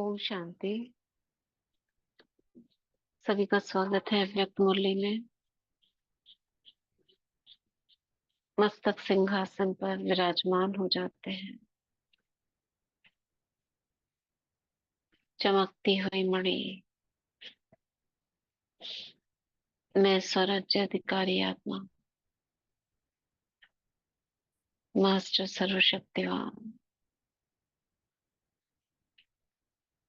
ओम शांति। सभी का स्वागत है व्यक्त मुरली में। मस्तक सिंहासन पर विराजमान हो जाते हैं। चमकती हुई मणि, मैं स्वराज्य अधिकारी आत्मा, मास्टर सर्वशक्तिवान,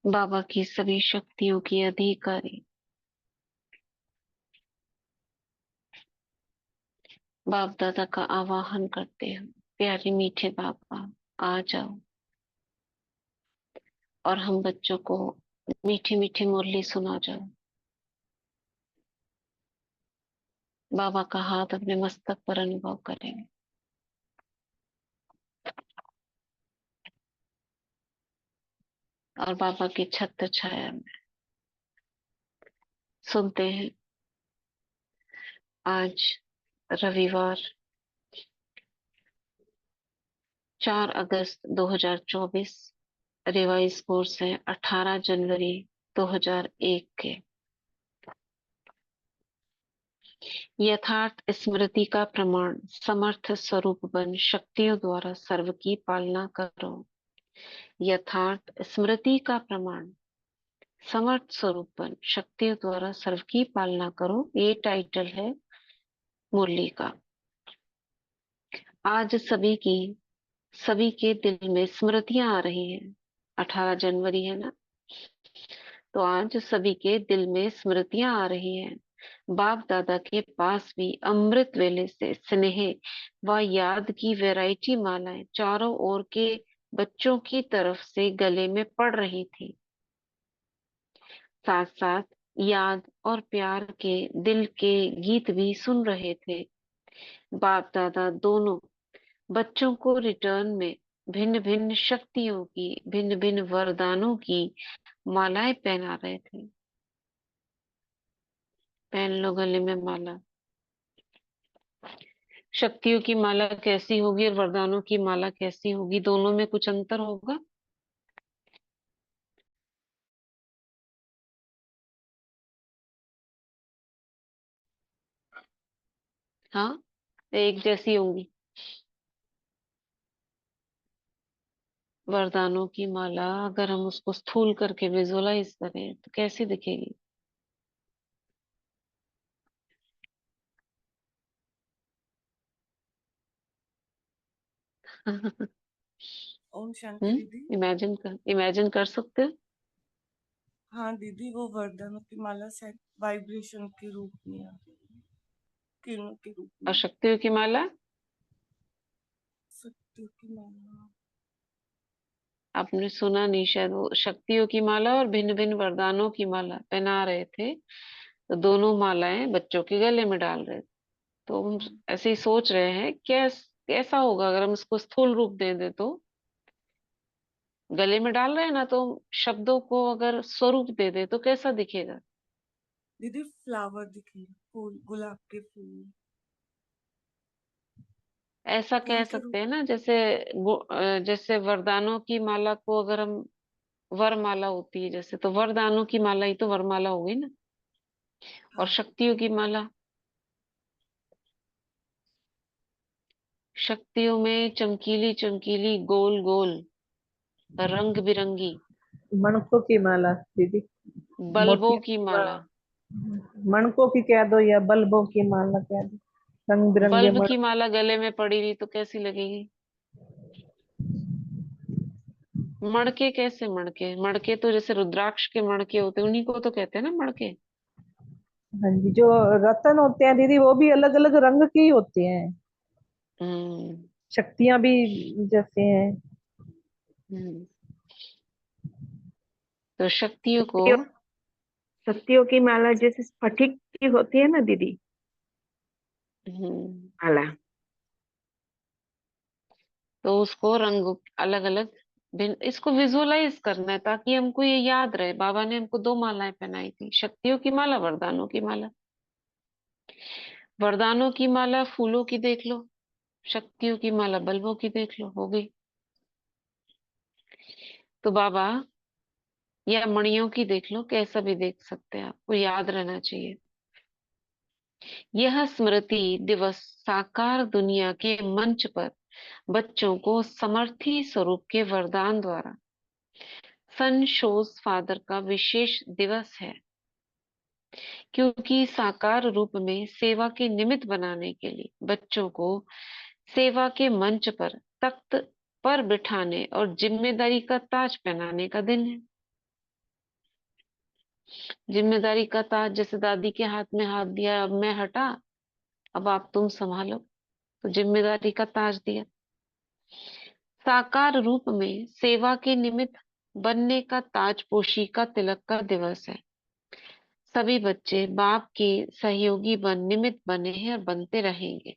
बाबा की सभी शक्तियों की अधिकारी, बाप दादा का आवाहन करते हैं। प्यारे मीठे बाबा, आ जाओ और हम बच्चों को मीठी मीठी मुरली सुना जाओ। बाबा का हाथ अपने मस्तक पर अनुभव करेंगे। और बाबा की छत्र छाया में सुनते हैं। आज रविवार 4 अगस्त 2024, रिवाइज कोर्स है 18 जनवरी 2001 के। यथार्थ स्मृति का प्रमाण समर्थ स्वरूप बन शक्तियों द्वारा सर्व की पालना करो। यथार्थ स्मृति का प्रमाण समर्थ स्वरूप बन शक्तियों द्वारा सर्व की पालना करो, ये टाइटल है मुरली का। आज सभी के दिल में स्मृतियां आ रही हैं। 18 जनवरी है ना, तो आज सभी के दिल में स्मृतियां आ रही हैं। बाप दादा के पास भी अमृत वेले से स्नेह व याद की वैरायटी मालाएं चारों ओर के बच्चों की तरफ से गले में पड़ रही थी। साथ साथ याद और प्यार के दिल के गीत भी सुन रहे थे। बाप दादा दोनों बच्चों को रिटर्न में भिन्न भिन्न शक्तियों की, भिन्न भिन्न वरदानों की मालाएं पहना रहे थे। पहन लो गले में माला। शक्तियों की माला कैसी होगी और वरदानों की माला कैसी होगी, दोनों में कुछ अंतर होगा? हाँ, एक जैसी होंगी। वरदानों की माला अगर हम उसको स्थूल करके विजुअलाइज करें तो कैसी दिखेगी? ओम शांति दीदी। इमेजिन कर सकते हो? हाँ दीदी, वो वरदानों की माला शायद वाइब्रेशन के रूप में आती है, किरणों के रूप और में। शक्तियों की माला? शक्तियों की माला आपने सुना नहीं शायद, वो शक्तियों की माला और भिन्न भिन्न वरदानों की माला पहना रहे थे, तो दोनों मालाएं बच्चों के गले में डाल रहे थे। तो हम ऐसे ही सोच रहे हैं कैसा होगा अगर हम इसको स्थूल रूप दे दे तो। गले में डाल रहे हैं ना, तो शब्दों को अगर स्वरूप दे दे तो कैसा दिखेगा? दीदी, फ्लावर दिखेगा, फूल, गुलाब के फूल, ऐसा कह फूल के सकते रूप। हैं ना, जैसे वरदानों की माला को अगर हम वरमाला होती है जैसे, तो वरदानों की माला ही तो वरमाला हो गई ना। और हाँ शक्तियों की माला, शक्तियों में चमकीली चमकीली गोल गोल रंग बिरंगी मणकों की माला दीदी, बल्बों मोतियों की की माला। मणकों की कह दो या बल्बों की माला कह दो, रंग बिरंगे बल्ब की मणक। माला गले में पड़ी रही तो कैसी लगेगी? मड़के कैसे? मड़के मड़के तो जैसे रुद्राक्ष के मड़के होते हैं, उन्हीं को तो कहते हैं ना मड़के। हाँ जी, जो रतन होते हैं दीदी वो भी अलग अलग रंग के ही होते हैं। हम्म। शक्तियां भी जैसे हैं। हम्म। तो शक्तियों को, शक्तियों शक्तियों की माला जैसे स्फटिक की होती है ना दीदी, हम्म, माला। तो उसको रंग अलग अलग भिन्न, इसको विजुअलाइज करना है ताकि हमको ये याद रहे। बाबा ने हमको दो मालाएं पहनाई थी, शक्तियों की माला, वरदानों की माला। वरदानों की माला फूलों की देख लो, शक्तियों की माला बल्बों की देख लो, हो गई। तो बाबा या मणियों की देख लो, कैसा भी देख सकते हैं, आपको याद रहना चाहिए। यह स्मृति दिवस साकार दुनिया के मंच पर बच्चों को समर्थी स्वरूप के वरदान द्वारा सन शोज फादर का विशेष दिवस है, क्योंकि साकार रूप में सेवा के निमित्त बनाने के लिए बच्चों को सेवा के मंच पर तख्त पर बिठाने और जिम्मेदारी का ताज पहनाने का दिन है। जिम्मेदारी का ताज, जैसे दादी के हाथ में हाथ दिया, अब मैं हटा, अब आप तुम संभालो, तो जिम्मेदारी का ताज दिया। साकार रूप में सेवा के निमित्त बनने का ताजपोशी का तिलक का दिवस है। सभी बच्चे बाप के सहयोगी निमित्त बने हैं और बनते रहेंगे।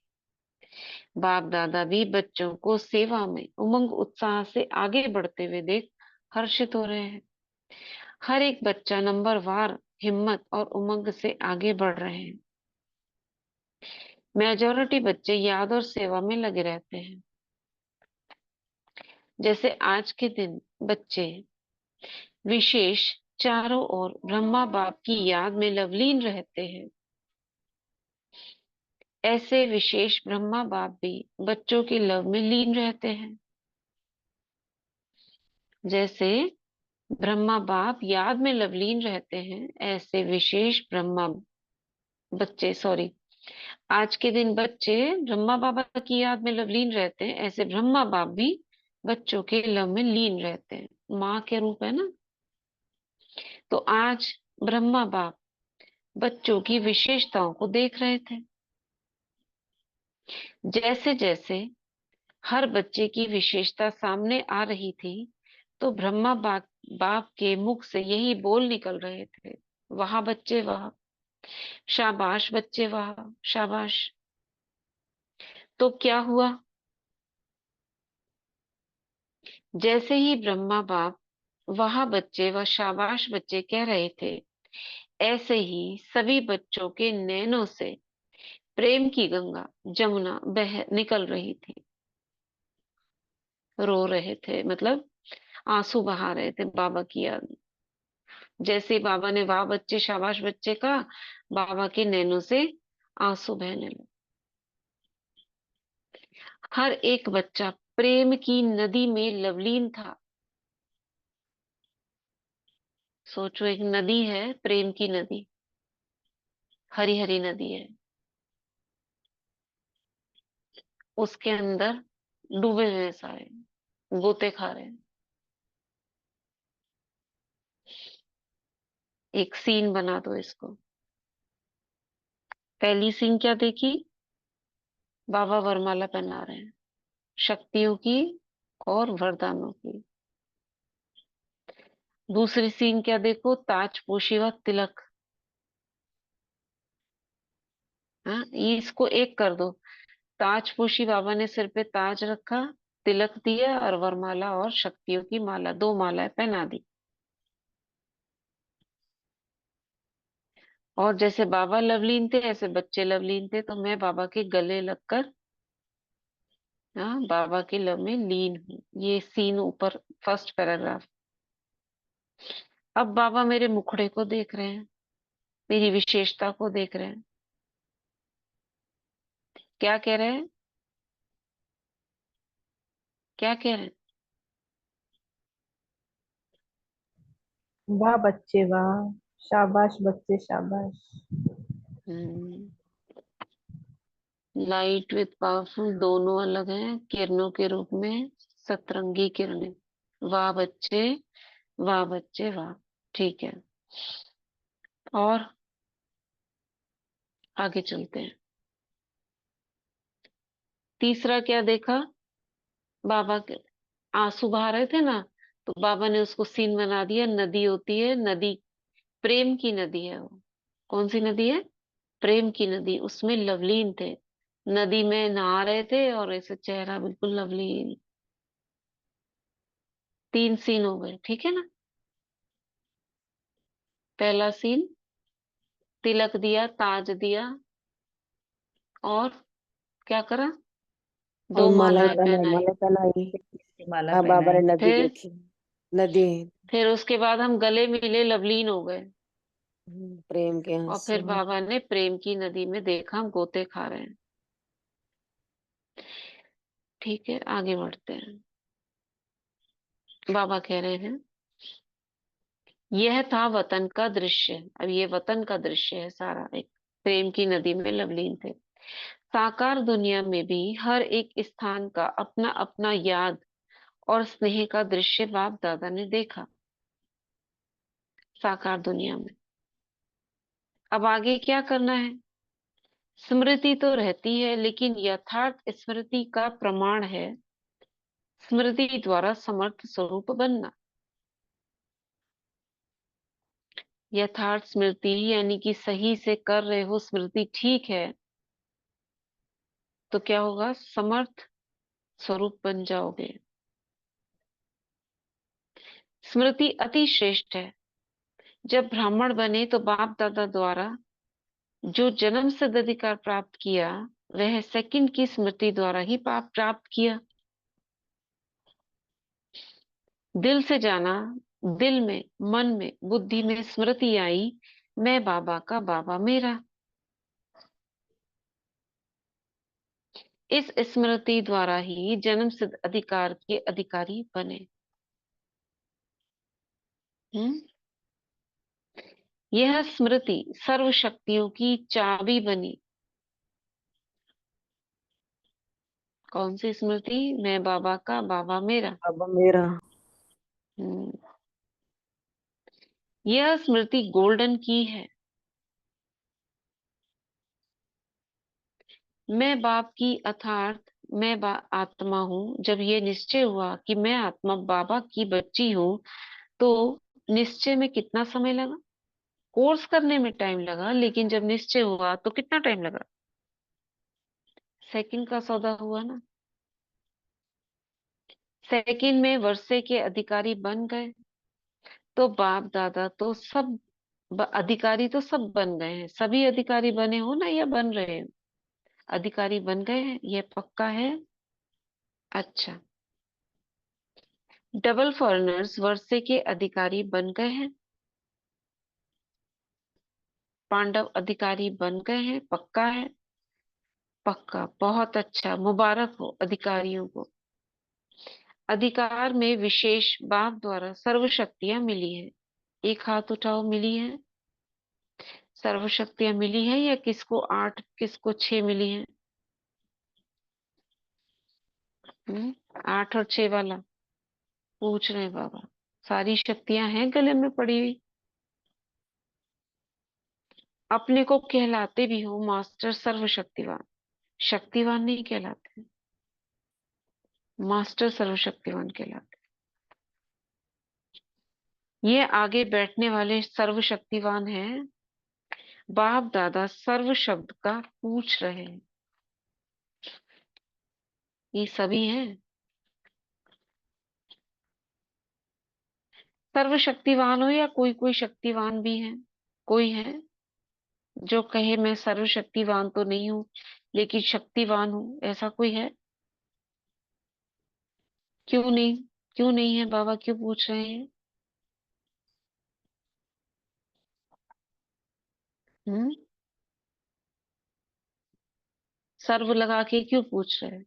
बाप दादा भी बच्चों को सेवा में उमंग उत्साह से आगे बढ़ते हुए देख हर्षित हो रहे हैं। हर एक बच्चा नंबरवार हिम्मत और उमंग से आगे बढ़ रहे हैं। मेजॉरिटी बच्चे याद और सेवा में लगे रहते हैं। जैसे आज के दिन बच्चे विशेष चारों ओर ब्रह्मा बाप की याद में लवलीन रहते हैं, ऐसे विशेष ब्रह्मा बाप भी बच्चों के लव में लीन रहते हैं। जैसे ब्रह्मा बाप याद में लवलीन रहते हैं, ऐसे विशेष ब्रह्मा बच्चे, सॉरी, आज के दिन बच्चे ब्रह्मा बाबा की याद में लवलीन रहते हैं, ऐसे ब्रह्मा बाप भी बच्चों के लव में लीन रहते हैं। माँ के रूप है ना। तो आज ब्रह्मा बाप बच्चों की विशेषताओं को देख रहे थे। जैसे जैसे हर बच्चे की विशेषता सामने आ रही थी, तो ब्रह्मा बाप के मुख से यही बोल निकल रहे थे, वाह बच्चे वाह, शाबाश बच्चे वाह, शाबाश। तो क्या हुआ? जैसे ही ब्रह्मा बाप वाह बच्चे व शाबाश बच्चे कह रहे थे, ऐसे ही सभी बच्चों के नैनों से प्रेम की गंगा जमुना बह निकल रही थी। रो रहे थे, मतलब आंसू बहा रहे थे बाबा की याद में। जैसे ही बाबा ने वाह बच्चे शाबाश बच्चे का, बाबा के नैनों से आंसू बहने लगे। हर एक बच्चा प्रेम की नदी में लवलीन था। सोचो, एक नदी है, प्रेम की नदी, हरी हरी नदी है, उसके अंदर डूबे हुए हैं सारे, गोते खा रहे हैं। एक सीन बना दो इसको। पहली सीन क्या देखी? बाबा वरमाला पहना रहे हैं, शक्तियों की और वरदानों की। दूसरी सीन क्या देखो? ताजपोशी व तिलक। हाँ, ये इसको एक कर दो। ताजपोशी, बाबा ने सिर पे ताज रखा, तिलक दिया और वरमाला और शक्तियों की माला, दो मालाएं पहना दी। और जैसे बाबा लवलीन थे, ऐसे बच्चे लवलीन थे, तो मैं बाबा के गले लगकर, हाँ, बाबा के लव में लीन हूँ। ये सीन ऊपर, फर्स्ट पैराग्राफ। अब बाबा मेरे मुखड़े को देख रहे हैं, मेरी विशेषता को देख रहे हैं। क्या कह रहे हैं? क्या कह रहे हैं? वाह बच्चे वाह, शाबाश बच्चे शाबाश। हम्म, लाइट विथ पावरफुल दोनों अलग हैं, किरणों के रूप में सतरंगी किरणें। वाह बच्चे, वाह बच्चे वाह। ठीक है, और आगे चलते हैं। तीसरा क्या देखा? बाबा के आंसू बहा रहे थे ना, तो बाबा ने उसको सीन बना दिया। नदी होती है, नदी प्रेम की नदी है वो। कौन सी नदी है? प्रेम की नदी, उसमें लवलीन थे, नदी में नहा रहे थे और ऐसे चेहरा बिल्कुल लवलीन। तीन सीन हो गए, ठीक है ना। पहला सीन, तिलक दिया, ताज दिया, और क्या करा? दो और मालाएं मालाएं पहनाई। पहनाई। माला पहनाई, की माला हाँ, बाबा ने पहनाई। नदी फिर देखी, नदी फिर उसके बाद हम गले मिले, लवलीन हो गए। प्रेम के और हास्य फिर में। बाबा ने प्रेम की नदी में देखा हम गोते खा रहे हैं। ठीक है, आगे बढ़ते हैं। बाबा कह रहे हैं, यह था वतन का दृश्य। अब ये वतन का दृश्य है सारा, एक प्रेम की नदी में लवलीन थे। साकार दुनिया में भी हर एक स्थान का अपना अपना याद और स्नेह का दृश्य बाप दादा ने देखा, साकार दुनिया में। अब आगे क्या करना है? स्मृति तो रहती है, लेकिन यथार्थ स्मृति का प्रमाण है स्मृति द्वारा समर्थ स्वरूप बनना। यथार्थ स्मृति यानी कि सही से कर रहे हो स्मृति, ठीक है, तो क्या होगा? समर्थ स्वरूप बन जाओगे। स्मृति अति श्रेष्ठ है। जब ब्राह्मण बने तो बाप दादा द्वारा जो जन्म सिद्ध अधिकार प्राप्त किया, वह सेकंड की स्मृति द्वारा ही पाप प्राप्त किया। दिल से जाना, दिल में, मन में, बुद्धि में स्मृति आई, मैं बाबा का, बाबा मेरा। इस स्मृति द्वारा ही जन्म सिद्ध अधिकार के अधिकारी बने। हम्म यह स्मृति सर्व शक्तियों की चाबी बनी। कौन सी स्मृति? मैं बाबा का, बाबा मेरा। अब मेरा। हम्म यह स्मृति गोल्डन की है। मैं बाप की अर्थात मैं आत्मा हूँ। जब ये निश्चय हुआ कि मैं आत्मा बाबा की बच्ची हूँ, तो निश्चय में कितना समय लगा? कोर्स करने में टाइम लगा, लेकिन जब निश्चय हुआ तो कितना टाइम लगा? सेकंड का सौदा हुआ ना। सेकंड में वर्षे के अधिकारी बन गए। तो बाप दादा तो सब अधिकारी तो सब बन गए हैं। सभी अधिकारी बने हो ना, या बन रहे हो? अधिकारी बन गए हैं, ये पक्का है। अच्छा, डबल फॉरेनर्स वर्षे के अधिकारी बन गए हैं। पांडव अधिकारी बन गए हैं, पक्का है? पक्का, बहुत अच्छा, मुबारक हो अधिकारियों को। अधिकार में विशेष बाप द्वारा सर्व शक्तियां मिली है। एक हाथ उठाओ, मिली है? सर्व शक्तियां मिली है, या किसको 8 किसको 6 मिली है? 8 और 6 वाला पूछ रहे हैं बाबा। सारी शक्तियां हैं गले में पड़ी हुई। अपने को कहलाते भी हो मास्टर सर्वशक्तिवान, शक्तिवान नहीं कहलाते, मास्टर सर्वशक्तिवान कहलाते। ये आगे बैठने वाले सर्वशक्तिवान हैं। बाप दादा सर्व शब्द का पूछ रहे हैं। ये सभी हैं सर्वशक्तिवान हो, या कोई कोई शक्तिवान भी है? कोई है जो कहे मैं सर्वशक्तिवान तो नहीं हूं, लेकिन शक्तिवान हूं? ऐसा कोई है? क्यों नहीं? क्यों नहीं है बाबा, क्यों पूछ रहे हैं? हम्म सर्व लगा के क्यों पूछ रहे हैं?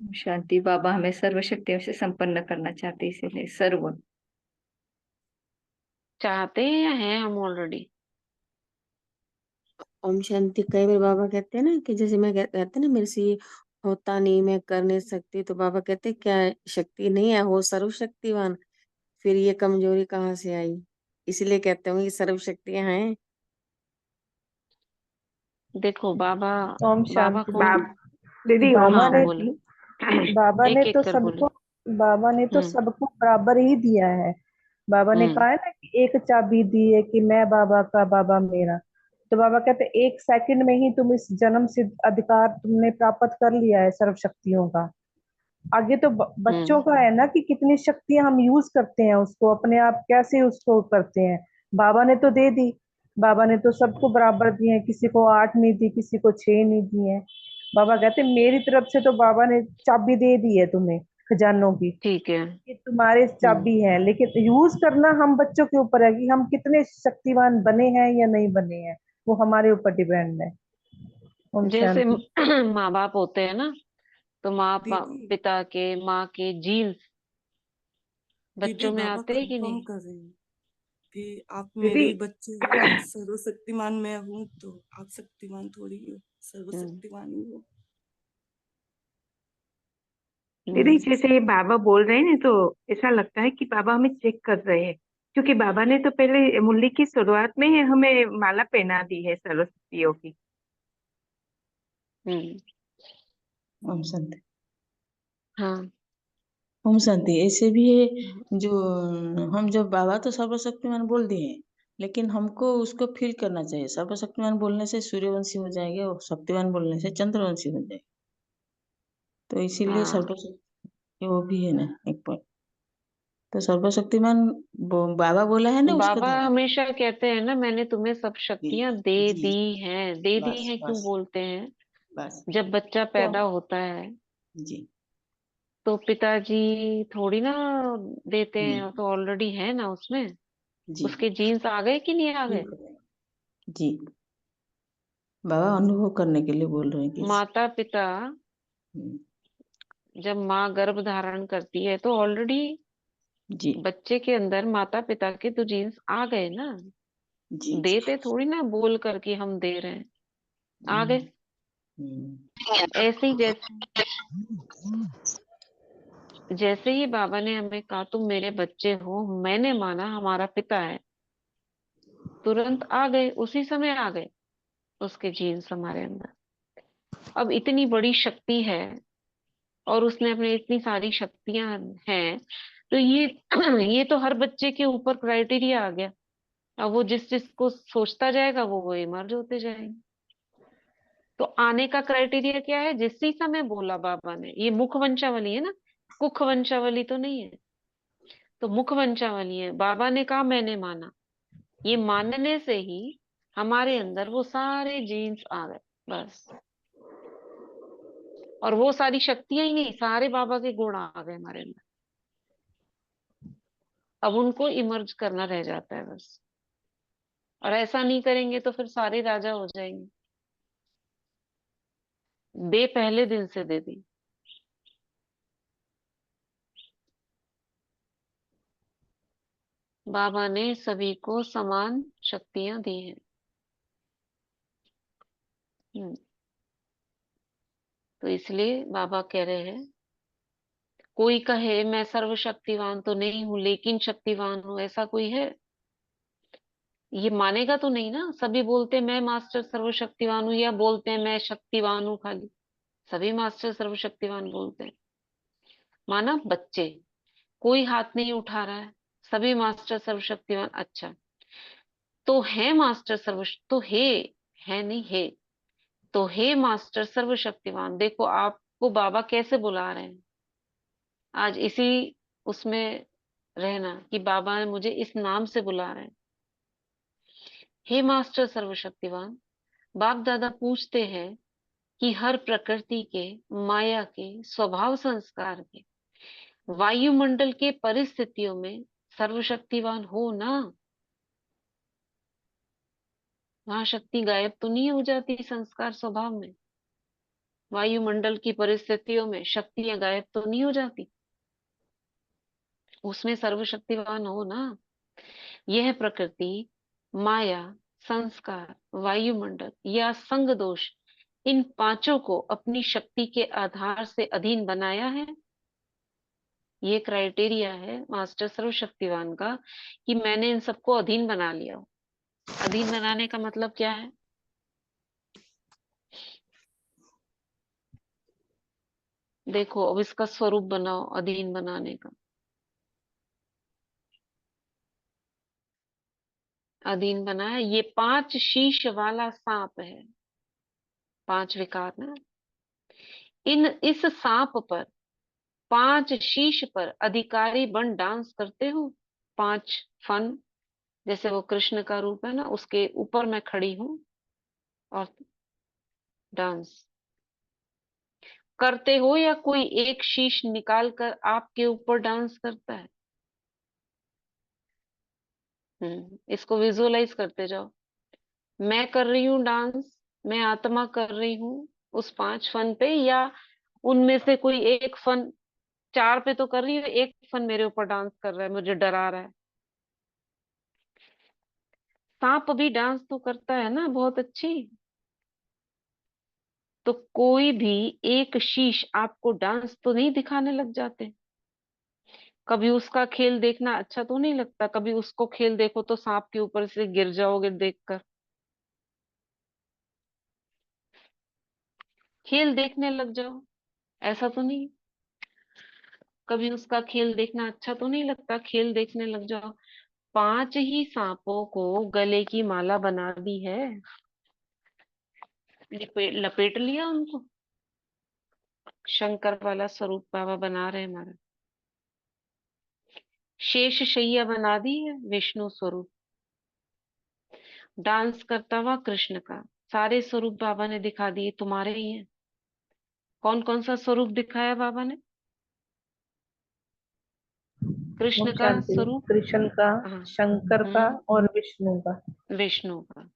शांति बाबा हमें सर्व शक्तियों से संपन्न करना चाहते, इसीलिए सर्व। चाहते हैं या हैं हम ऑलरेडी? ओम शांति। कई बार बाबा कहते हैं ना कि जैसे मैं कहते हैं ना मेरे से ये होता नहीं, मैं कर नहीं सकती, तो बाबा कहते हैं क्या शक्ति नहीं है, हो सर्वशक्तिवान, फिर ये कमजोरी कहाँ से आई? इसलिए कहते होंगे कि सर्व शक्तियां हैं। देखो बाबा, ओम बाबा शांति कौन? दीदी। बाप दीदी ओम बाबा हाँ ने बोलो। शांति। बाबा ने एक तो एक कर बोलो। सबको बाबा ने तो हम्म सबको बराबर ही दिया है। बाबा ने हम्म कहा है ना कि एक चाबी दी है कि मैं बाबा का, बाबा मेरा। तो बाबा कहते हैं 1 सेकंड में ही तुम इस जन्म सिद्ध अधिकार तुमने प्राप्त कर लिया है सर्व शक्तियों का। आगे तो बच्चों हम्म का है ना कि कितनी शक्तियां हम यूज करते हैं, उसको अपने आप कैसे उसको करते हैं। बाबा ने तो दे दी। बाबा ने तो सबको बराबर दिए हैं, किसी को 8 नहीं दी, किसी को 6 नहीं दिए हैं। बाबा कहते मेरी तरफ से तो बाबा ने चाबी दे दी है तुम्हें खजानों की, ठीक है। ये तुम्हारे चाबी है, लेकिन यूज करना हम बच्चों के ऊपर है कि हम कितने शक्तिवान बने हैं या नहीं बने हैं, वो हमारे ऊपर डिपेंड है। ओम जैसे शांति। माँ बाप होते हैं ना, तो दीदी पिता के, माँ के जीन्स दीदी बच्चों में बाबा आते हैं कि कंफर्म नहीं? कर रहे हैं कि आप दीदी मेरे ही बच्चे हो, सर्वशक्तिमान मैं हूँ तो आप शक्तिमान थोड़ी हो, हम्म। सर्वशक्तिमान ही हो। दीदी हम्म। जैसे ये बाबा बोल रहे हैं ना, तो ऐसा लगता है कि बाबा हमें चेक कर रहे हैं, क्योंकि बाबा ने तो पहले मुरली की शुरुआत में ही हमें माला पहना दी है सरस्वतियों की। हम्म। ओम शांति। हाँ। ओम शांति। ऐसे भी है जो हम जब बाबा तो सर्वशक्तिमान बोल दिए हैं, लेकिन हमको उसको फील करना चाहिए। सर्वशक्तिमान बोलने से सूर्यवंशी हो जाएंगे और शक्तिमान बोलने से चंद्रवंशी हो जाएंगे। तो इसीलिए हाँ, सर्वशक्ति वो भी है ना एक पॉइंट। तो सर्वशक्तिमान बाबा बोला है ना, उसको बाबा धारण। हमेशा कहते हैं ना, मैंने तुम्हें सब जी शक्तियां दे जी। दी हैं। दे दी बस हैं क्यों बस बोलते हैं? बस। जब बच्चा तो पैदा होता है जी। तो पिताजी थोड़ी ना देते हैं, हम्म। तो ऑलरेडी है ना उसमें। जी उसके जीन्स आ गए कि नहीं आ गए? बिल्कुल। जी। बाबा अनुभव करने के लिए बोल रहे हैं कि माता पिता हम्म, जब माँ गर्भ धारण करती है तो ऑलरेडी जी बच्चे के अंदर माता पिता के तो जीन्स आ गए ना। जी जी। देते थोड़ी ना बोल करके हम दे रहे हैं, आ हम्म, गए। हम्म, ऐसे ही जैसे ही बाबा ने हमें कहा तुम मेरे बच्चे हो, मैंने माना हमारा पिता है, तुरंत आ गए, उसी समय आ गए उसके जीन्स हमारे अंदर। अब इतनी बड़ी शक्ति है और उसने अपने इतनी सारी शक्तियां हैं, तो ये ये तो हर बच्चे के ऊपर क्राइटेरिया आ गया। अब वो जिस जिसको सोचता जाएगा वो इमर्ज होते जाएंगे। तो आने का क्राइटेरिया क्या है? जिस ही समय बोला बाबा ने, ये मुख वंशावली है ना, कुख वंशावली तो नहीं है। तो मुख वंशावली है, बाबा ने कहा मैंने माना, ये मानने से ही हमारे अंदर वो सारे जीन्स आ गए बस। और वो सारी शक्तियां ही नहीं, सारे बाबा के गुण आ गए हमारे अंदर। अब उनको इमर्ज करना रह जाता है बस। और ऐसा नहीं करेंगे तो फिर सारे राजा हो जाएंगे। दे पहले दिन से दे दी। बाबा ने सभी को समान शक्तियां दी हैं। हम्म, तो इसलिए बाबा कह रहे हैं, कोई कहे मैं सर्वशक्तिवान तो नहीं हूं लेकिन शक्तिवान हूं, ऐसा कोई है? ये मानेगा तो नहीं ना। सभी बोलते हैं मैं मास्टर सर्वशक्तिवान हूँ, या बोलते हैं मैं शक्तिवान हूँ खाली। सभी मास्टर सर्वशक्तिवान बोलते हैं। माना बच्चे, कोई हाथ नहीं उठा रहा है, सभी मास्टर सर्वशक्तिवान। अच्छा, तो है मास्टर सर्व, तो है नहीं है, तो हे मास्टर सर्वशक्तिवान। देखो आपको बाबा कैसे बुला रहे हैं। आज इसी उसमें रहना कि बाबा ने मुझे इस नाम से बुला रहे हैं, हे मास्टर सर्वशक्तिवान। बाप दादा पूछते हैं कि हर प्रकृति के, माया के, स्वभाव संस्कार के, वायुमंडल के परिस्थितियों में सर्वशक्तिवान हो ना। वहां शक्ति गायब तो नहीं हो जाती संस्कार स्वभाव में? वायुमंडल की परिस्थितियों में शक्तियां गायब तो नहीं हो जाती? उसमें सर्वशक्तिवान हो ना। यह प्रकृति, माया, संस्कार, वायुमंडल या संग दोष, इन पांचों को अपनी शक्ति के आधार से अधीन बनाया है। ये क्राइटेरिया है मास्टर सर्वशक्तिवान का, कि मैंने इन सबको अधीन बना लिया हो। अधीन बनाने का मतलब क्या है? देखो अब इसका स्वरूप बनाओ अधीन बनाने का। अधीन बनाया, ये 5 शीश वाला सांप है। 5 विकार ना। इस सांप पर, 5 शीश पर अधिकारी बन डांस करते हो। 5 फन, जैसे वो कृष्ण का रूप है ना, उसके ऊपर मैं खड़ी हूं और डांस। करते हो या कोई एक शीश निकाल कर आपके ऊपर डांस करता है? इसको विजुअलाइज करते जाओ। मैं कर रही हूँ डांस, मैं आत्मा कर रही हूँ उस 5 फन पे, या उनमें से कोई एक फन, 4 पे तो कर रही हूँ, एक फन मेरे ऊपर डांस कर रहा है, मुझे डरा रहा है। सांप भी डांस तो करता है ना बहुत अच्छी। तो कोई भी एक शीश आपको डांस तो नहीं दिखाने लग जाते? कभी उसका खेल देखना अच्छा तो नहीं लगता? कभी उसको खेल देखो तो सांप के ऊपर से गिर जाओगे देखकर। खेल देखने लग जाओ, ऐसा तो नहीं? कभी उसका खेल देखना अच्छा तो नहीं लगता? खेल देखने लग जाओ। 5 ही सांपों को गले की माला बना दी है, लपेट लिया उनको। शंकर वाला स्वरूप बाबा बना रहे हमारा। शेष शैया बना दी है विष्णु स्वरूप। डांस करता हुआ कृष्ण का सारे स्वरूप बाबा ने दिखा दिए, तुम्हारे ही हैं। कौन कौन सा स्वरूप दिखाया बाबा ने? ओम कृष्ण का शांति। स्वरूप। कृष्ण का, हाँ। शंकर का हम्म। और विष्णु का। विष्णु का।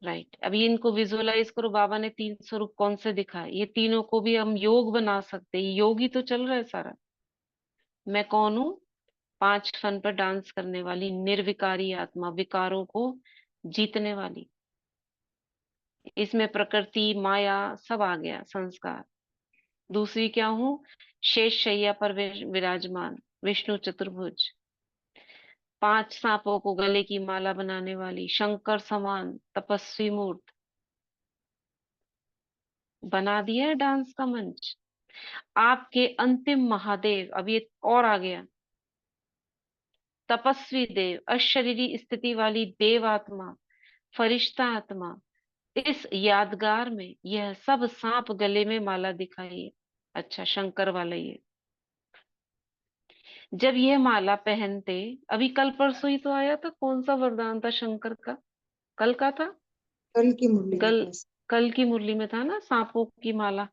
राइट। अभी इनको विजुअलाइज करो, बाबा ने 3 स्वरूप कौन से दिखाए, ये तीनों को भी हम योग बना सकते हैं। योग ही तो चल रहा है सारा। मैं कौन हूँ? 5 फन पर डांस करने वाली निर्विकारी आत्मा, विकारों को जीतने वाली। इसमें प्रकृति माया सब आ गया, संस्कार। दूसरी क्या हूँ? शेष शैया पर विराजमान विष्णु चतुर्भुज। 5 सांपों को गले की माला बनाने वाली शंकर समान तपस्वी मूर्त। बना दिया है डांस का मंच। आपके अंतिम महादेव, अब ये और आ गया, तपस्वी देव, अशरीरी स्थिति वाली देव आत्मा, फरिश्ता आत्मा। इस यादगार में यह सब सांप गले में माला दिखाई है। अच्छा, शंकर वाला ये। जब ये माला पहनते, अभी कल परसों ही तो आया था, कौन सा वरदान था शंकर का? कल का था। कल की मुरली में कल, था। कल की मुरली में था ना, सांपों की माला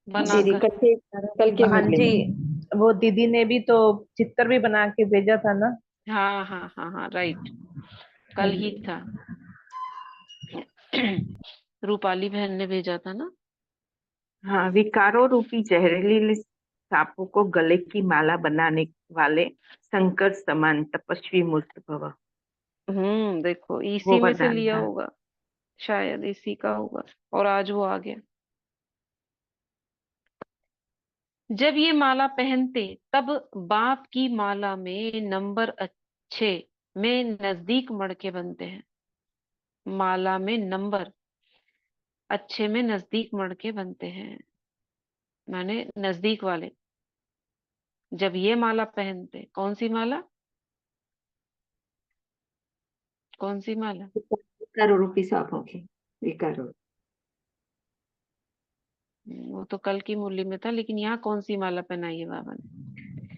दीदी बनाकर। कल के हाँ मुरली जी, में। वो दीदी ने भी तो चित्र भी बना के भेजा था ना। हाँ हाँ हाँ हाँ, राइट। हाँ कल ही जी। था। रूपाली बहन ने भेजा था ना। हाँ, विकारों रूपी जहरीले सांपों को गले की माला बनाने वाले शंकर समान तपस्वी मूर्त भव, देखो वो इसी में से वरदान लिया था। होगा, शायद इसी का होगा। और आज वो आ गया। जब ये माला पहनते, तब बाप की माला में नंबर अच्छे में नजदीक मड़के बनते हैं। माला में नंबर अच्छे में नजदीक मड़के बनते हैं, माने नजदीक वाले। जब ये माला पहनते, कौन सी माला? कौन सी माला? विकारों रूपी सांपों की, विकारों। वो तो कल की मुरली में था, लेकिन यहाँ कौन सी माला पहनाई है बाबा ने?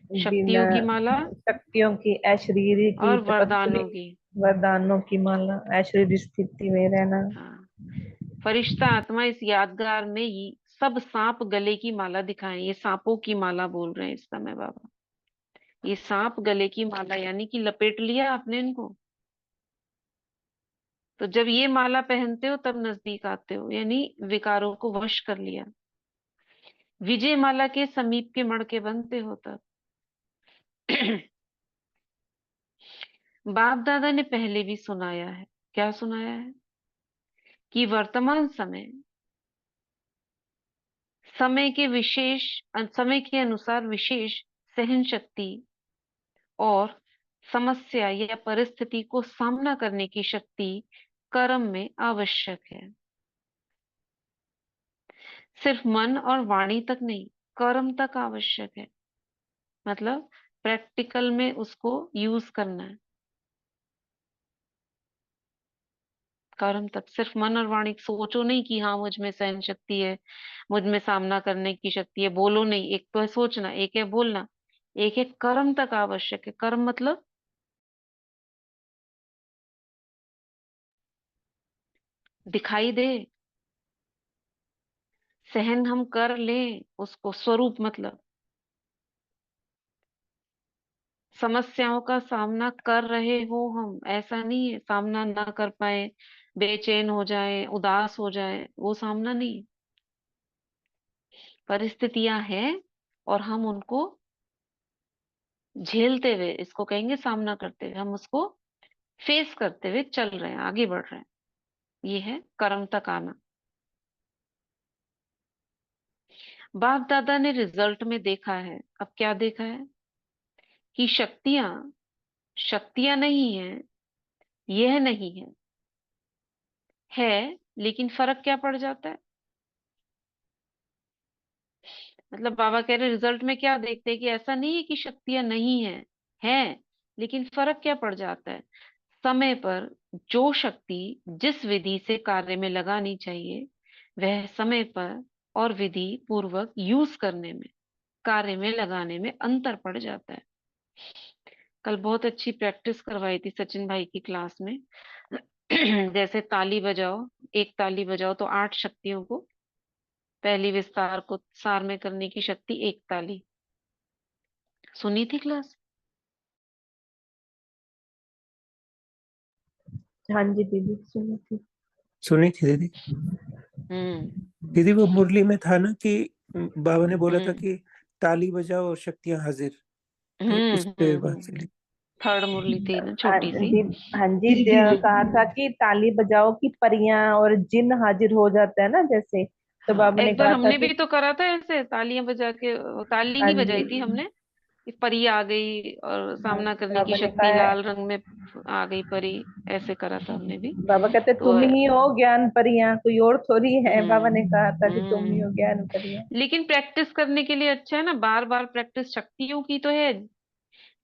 दिन शक्तियों की माला शक्तियों की, अशरीरी की, और तपस्वी वरदानों की। वरदानों की माला, अशरीरी स्थिति में रहना। हाँ। फरिश्ता आत्मा इस यादगार में ही सब सांप गले की माला दिखाएं। ये सांपों की माला बोल रहे हैं इस समय बाबा। ये सांप गले की माला, यानी कि लपेट लिया आपने इनको। तो जब ये माला पहनते हो तब नजदीक आते हो, यानी विकारों को वश कर लिया। विजय माला के समीप के मड़के बनते हो तब। बाप दादा ने पहले भी सुनाया है। क्या सुनाया है? कि वर्तमान समय, समय के अनुसार विशेष सहन शक्ति और समस्या या परिस्थिति को सामना करने की शक्ति कर्म में आवश्यक है। सिर्फ मन और वाणी तक नहीं, कर्म तक आवश्यक है। मतलब प्रैक्टिकल में उसको यूज करना है। कर्म तक, सिर्फ मन और वाणी। सोचो नहीं कि हाँ मुझ में सहन शक्ति है, मुझ में सामना करने की शक्ति है, बोलो नहीं। एक तो है सोचना, एक है बोलना, एक है कर्म तक आवश्यक है। कर्म मतलब दिखाई दे। सहन हम कर लें उसको, स्वरूप मतलब समस्याओं का सामना कर रहे हो हम, ऐसा नहीं है सामना ना कर पाए, बेचैन हो जाए, उदास हो जाए, वो सामना नहीं। परिस्थितियां हैं और हम उनको झेलते हुए, इसको कहेंगे सामना करते हुए, हम उसको फेस करते हुए चल रहे हैं, आगे बढ़ रहे हैं। ये है कर्म तक आना। बाप दादा ने रिजल्ट में देखा है, अब क्या देखा है कि शक्तियां शक्तियां नहीं है, यह नहीं है, लेकिन फर्क क्या पड़ जाता है। मतलब बाबा कह रहे रिजल्ट में क्या देखते हैं कि ऐसा नहीं है कि शक्तियां नहीं है, लेकिन फर्क क्या पड़ जाता है। समय पर जो शक्ति जिस विधि से कार्य में लगानी चाहिए, वह समय पर और विधि पूर्वक यूज करने में, कार्य में लगाने में अंतर पड़ जाता है। कल बहुत अच्छी प्रैक्टिस करवाई थी सचिन भाई की क्लास में। जैसे ताली बजाओ, एक ताली बजाओ तो 8 शक्तियों को, पहली विस्तार को सार में करने की शक्ति एक ताली। सुनी थी क्लास? हाँ जी दीदी, सुनी थी। सुनी थी दीदी। हम्म दीदी वो मुरली में था ना कि बाबा ने बोला था हम्म कि ताली बजाओ और शक्तियां हाजिर, तो उस पे बात चली। थर्ड मुरली थी ना, हाँ छोटी सी। जी, हाँ जी, कहा था कि ताली बजाओ कि परियां और जिन हाजिर हो जाता है ना, जैसे तो हाँ, बाबा ने एक बार कहा था हमने कि भी तो करा था ऐसे, तालियां बजा के, ताली हाँ ही बजाई थी जी, हमने कि परी आ गई और हाँ सामना जी, करने की बाबा ने शक्ति, कहा है, लाल रंग में आ गई परी। ऐसे करा था हमने भी। बाबा कहते तो तुम ही हो ज्ञान परियां, कोई और थोड़ी है। बाबा ने कहा था कि तुम ही हो हम्म ज्ञान परियां। लेकिन प्रैक्टिस करने के लिए अच्छा है ना, बार बार प्रैक्टिस शक्तियों की तो है।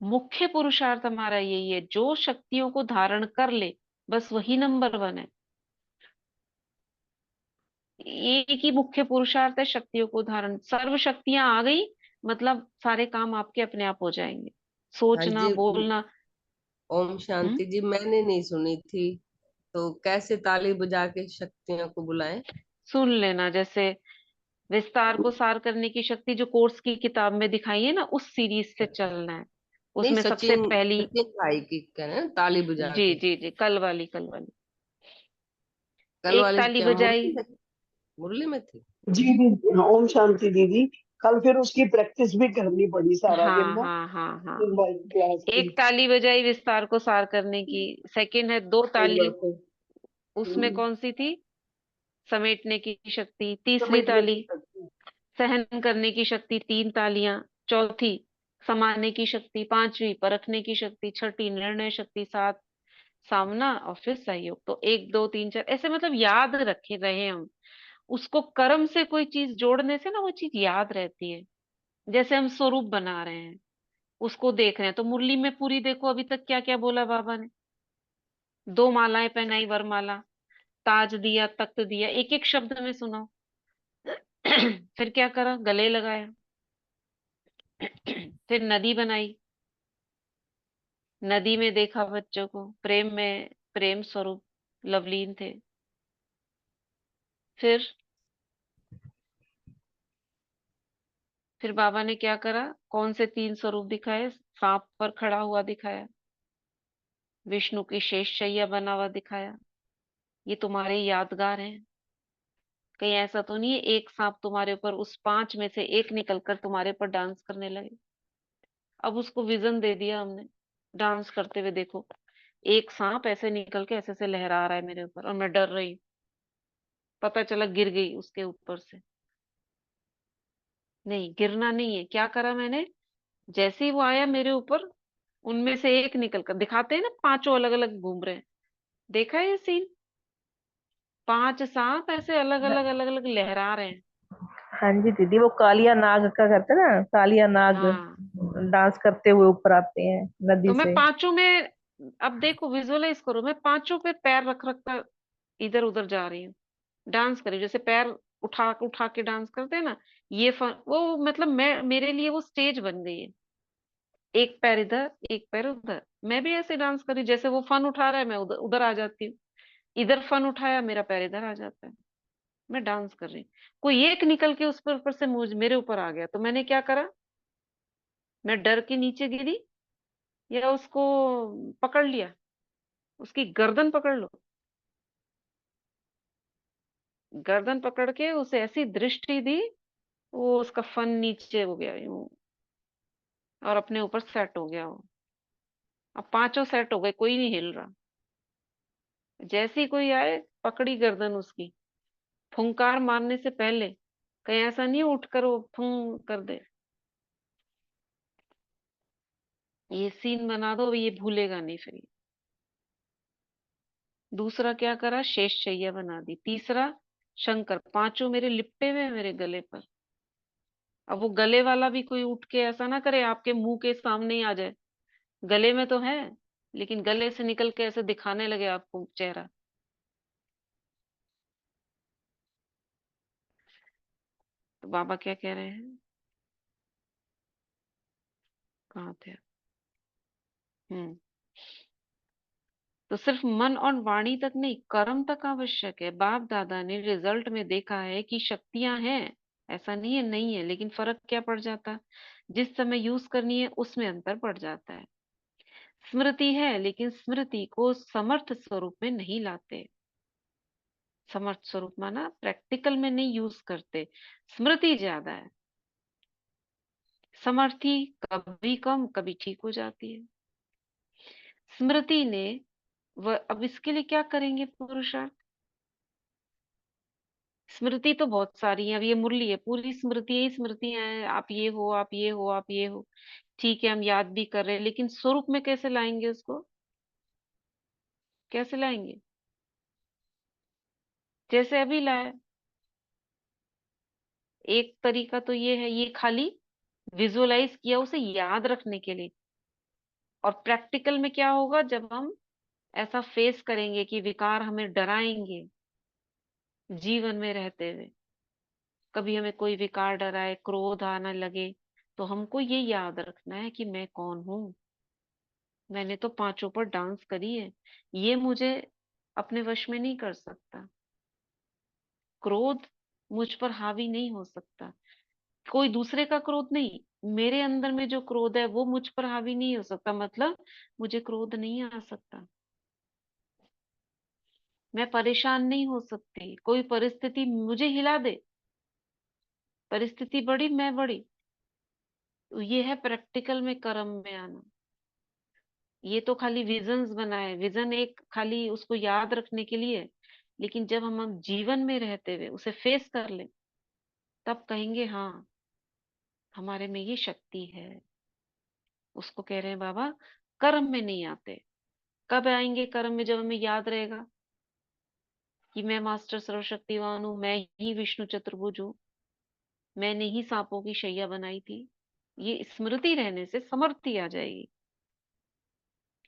मुख्य पुरुषार्थ हमारा यही है, जो शक्तियों को धारण कर ले बस वही नंबर 1 है। एक ही मुख्य पुरुषार्थ है, शक्तियों को धारण। सर्व शक्तियां आ गई मतलब सारे काम आपके अपने आप हो जाएंगे। हाँ सोचना, जी। बोलना। ओम हम्म शांति जी, मैंने नहीं सुनी थी, तो कैसे ताली बजा के शक्तियों को बुलाएं? सुन लेना, जैसे विस्तार को सार करने की शक्ति जो कोर्स की किताब में दिखाई है ना, उस सीरीज से चलना है। नहीं, उसमें सबसे सचिन पहली, सचिन भाई की कह रहे हैं ताली बजा जी के। जी जी, कल वाली कल एक वाली ताली क्या बजाई। मुरली में थी? जी दीदी, ओम शांति दीदी। कल फिर उसकी प्रैक्टिस भी करनी पड़ी सारा दिन हाँ ना, हाँ हाँ हाँ। भाई क्लास की। एक ताली बजाई विस्तार को सार करने की। सेकंड है 2 सही ताली, बात है। उसमें कौन सी थी, समेटने की शक्ति। तीसरी समेटने ताली की शक्ति। सहन करने की शक्ति, 3 तालियां। चौथी समाने की शक्ति। पांचवी परखने की शक्ति। छठी निर्णय शक्ति। 7 सामना और फिर सहयोग। तो 1 2 3 4 ऐसे, मतलब याद रखे रहे हम उसको। कर्म से कोई चीज जोड़ने से ना वो चीज याद रहती है। जैसे हम स्वरूप बना रहे हैं, उसको देख रहे हैं, तो मुरली में पूरी देखो अभी तक क्या क्या बोला बाबा ने। 2 मालाएं पहनाई, वरमाला, ताज दिया, तख्त दिया, एक एक शब्द में सुनाओ। फिर क्या करा, गले लगाया। फिर नदी बनाई, नदी में देखा बच्चों को, प्रेम में, प्रेम स्वरूप लवलीन थे। फिर फिर बाबा ने क्या करा, कौन से 3 स्वरूप दिखाए। सांप पर खड़ा हुआ दिखाया, विष्णु की शेष शैया बना हुआ दिखाया। ये तुम्हारे यादगार हैं, कहीं ऐसा तो नहीं है एक सांप तुम्हारे ऊपर, उस 5 में से एक निकलकर तुम्हारे ऊपर डांस करने लगे। अब उसको विजन दे दिया हमने, डांस करते हुए देखो, एक सांप ऐसे निकल के ऐसे से लहरा रहा है मेरे ऊपर और मैं डर रही हूँ। पता चला गिर गई उसके ऊपर से। नहीं, गिरना नहीं है। क्या करा मैंने, जैसे ही वो आया मेरे ऊपर, उनमें से एक निकल कर, दिखाते हैं ना 5 अलग अलग घूम रहे हैं, देखा है ये सीन। 5 सांप ऐसे अलग अलग अलग अलग लहरा रहे हैं। हाँ जी दीदी, वो कालिया नाग का करते हैं ना, कालिया नाग हाँ, डांस करते हुए ऊपर आते हैं तो नदी मैं से। 5 में, अब देखो विजुअलाइज करो, मैं 5 पे पैर रख रख कर इधर उधर जा रही हूँ, डांस कर रही हूँ। जैसे पैर उठा उठा के डांस करते हैं ना, ये फन वो, मतलब मैं, मेरे लिए वो स्टेज बन गई है। एक पैर इधर, एक पैर उधर, मैं भी ऐसे डांस कर रही हूँ। जैसे वो फन उठा रहा है, मैं उधर उधर आ जाती हूँ। इधर फन उठाया, मेरा पैर इधर आ जाता है। मैं डांस कर रही। कोई एक निकल के उस पर ऊपर से मेरे ऊपर आ गया तो मैंने क्या करा? मैं डर के नीचे गिरी या उसको पकड़ लिया? उसकी गर्दन पकड़ लो, गर्दन पकड़ के उसे ऐसी दृष्टि दी, वो उसका फन नीचे हो गया यूं और अपने ऊपर सेट हो गया वो। अब पांचों सेट हो गए, कोई नहीं हिल रहा। जैसे ही कोई आए, पकड़ी गर्दन उसकी, फुंकार मारने से पहले, कहीं ऐसा नहीं उठकर वो फुं कर दे। ये सीन बना दो, ये भूलेगा नहीं फिर ये। दूसरा क्या करा? शेषशैया बना दी। तीसरा शंकर, पांचों मेरे लिपटे हुए हैं मेरे गले पर। अब वो गले वाला भी कोई उठ के ऐसा ना करे आपके मुंह के सामने ही आ जाए, गले में तो है लेकिन गले से निकल के ऐसे दिखाने लगे आपको चेहरा। तो बाबा क्या कह रहे हैं? कहाँ थे? हम्म। तो सिर्फ मन और वाणी तक नहीं, कर्म तक आवश्यक है। बाप दादा ने रिजल्ट में देखा है कि शक्तियां हैं, ऐसा नहीं है नहीं है, लेकिन फर्क क्या पड़ जाता? जिस समय यूज करनी है उसमें अंतर पड़ जाता है। स्मृति है लेकिन स्मृति को समर्थ स्वरूप में नहीं लाते। समर्थ स्वरूप माना प्रैक्टिकल में नहीं यूज करते, स्मृति ज्यादा है। समर्थी कभी कम कभी ठीक हो जाती है। स्मृति ने अब इसके लिए क्या करेंगे पुरुषार्थ? स्मृति तो बहुत सारी है। अब ये मुरली है, पूरी स्मृति ही स्मृतियां हैं, आप ये हो, आप ये हो, आप ये हो। ठीक है, हम याद भी कर रहे हैं, लेकिन स्वरूप में कैसे लाएंगे उसको? कैसे लाएंगे? जैसे अभी लाए। एक तरीका तो ये है, ये खाली विजुअलाइज किया उसे याद रखने के लिए। और प्रैक्टिकल में क्या होगा जब हम ऐसा फेस करेंगे कि विकार हमें डराएंगे जीवन में रहते हुए। कभी हमें कोई विकार डराए, क्रोध आने लगे, तो हमको ये याद रखना है कि मैं कौन हूं। मैंने तो पांचों पर डांस करी है, ये मुझे अपने वश में नहीं कर सकता। क्रोध मुझ पर हावी नहीं हो सकता। कोई दूसरे का क्रोध नहीं, मेरे अंदर में जो क्रोध है वो मुझ पर हावी नहीं हो सकता। मतलब मुझे क्रोध नहीं आ सकता। मैं परेशान नहीं हो सकती, कोई परिस्थिति मुझे हिला दे, परिस्थिति बड़ी मैं बड़ी। तो ये है प्रैक्टिकल में कर्म में आना। ये तो खाली विजन्स बनाए, विजन एक खाली उसको याद रखने के लिए। लेकिन जब हम जीवन में रहते हुए उसे फेस कर ले, तब कहेंगे हाँ, हमारे में ये शक्ति है। उसको कह रहे हैं बाबा, कर्म में नहीं आते। कब आएंगे कर्म में? जब हमें याद रहेगा कि मैं मास्टर सर्वशक्तिवान हूँ, मैं ही विष्णु चतुर्भुज हूँ, मैंने ही सांपों की शैया बनाई थी। ये स्मृति रहने से समर्थी आ जाएगी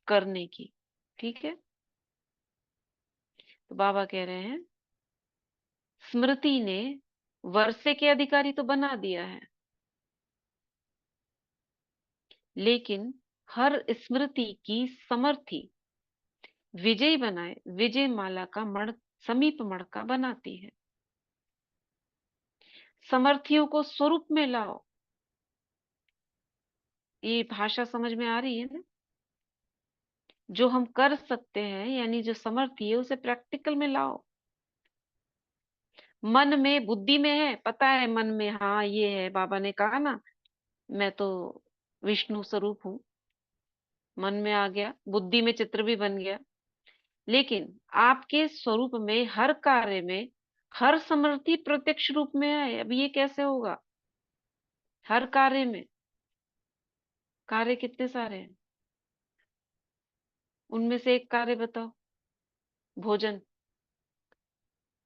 करने की। ठीक है? तो बाबा कह रहे हैं स्मृति ने वर्षे के अधिकारी तो बना दिया है, लेकिन हर स्मृति की समर्थी विजय बनाए, विजय माला का मण, समीप मणका बनाती है। समर्थियों को स्वरूप में लाओ। ये भाषा समझ में आ रही है ना? जो हम कर सकते हैं, यानी जो समर्थी है, उसे प्रैक्टिकल में लाओ। मन में बुद्धि में है, पता है मन में, हाँ ये है, बाबा ने कहा ना मैं तो विष्णु स्वरूप हूँ। मन में आ गया, बुद्धि में चित्र भी बन गया। लेकिन आपके स्वरूप में हर कार्य में हर समर्थी प्रत्यक्ष रूप में है। अब ये कैसे होगा? हर कार्य में, कार्य कितने सारे हैं, उनमें से एक कार्य बताओ। भोजन,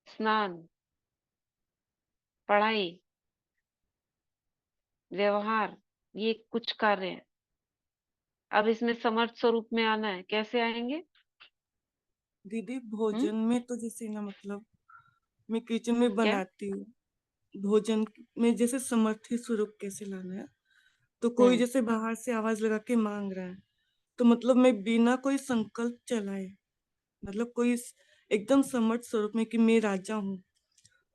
स्नान, पढ़ाई, व्यवहार, ये कुछ कार्य है। अब इसमें समर्थ स्वरूप में आना है, कैसे आएंगे? दीदी भोजन में तो जैसे ना, मतलब मैं किचन में क्या? बनाती हूँ, भोजन में जैसे समर्थी स्वरूप कैसे लाना है? तो कोई जैसे बाहर से आवाज लगा के मांग रहा है, तो मतलब मैं बिना कोई संकल्प चलाए, मतलब कोई एकदम समर्थ स्वरूप में कि मैं राजा हूँ,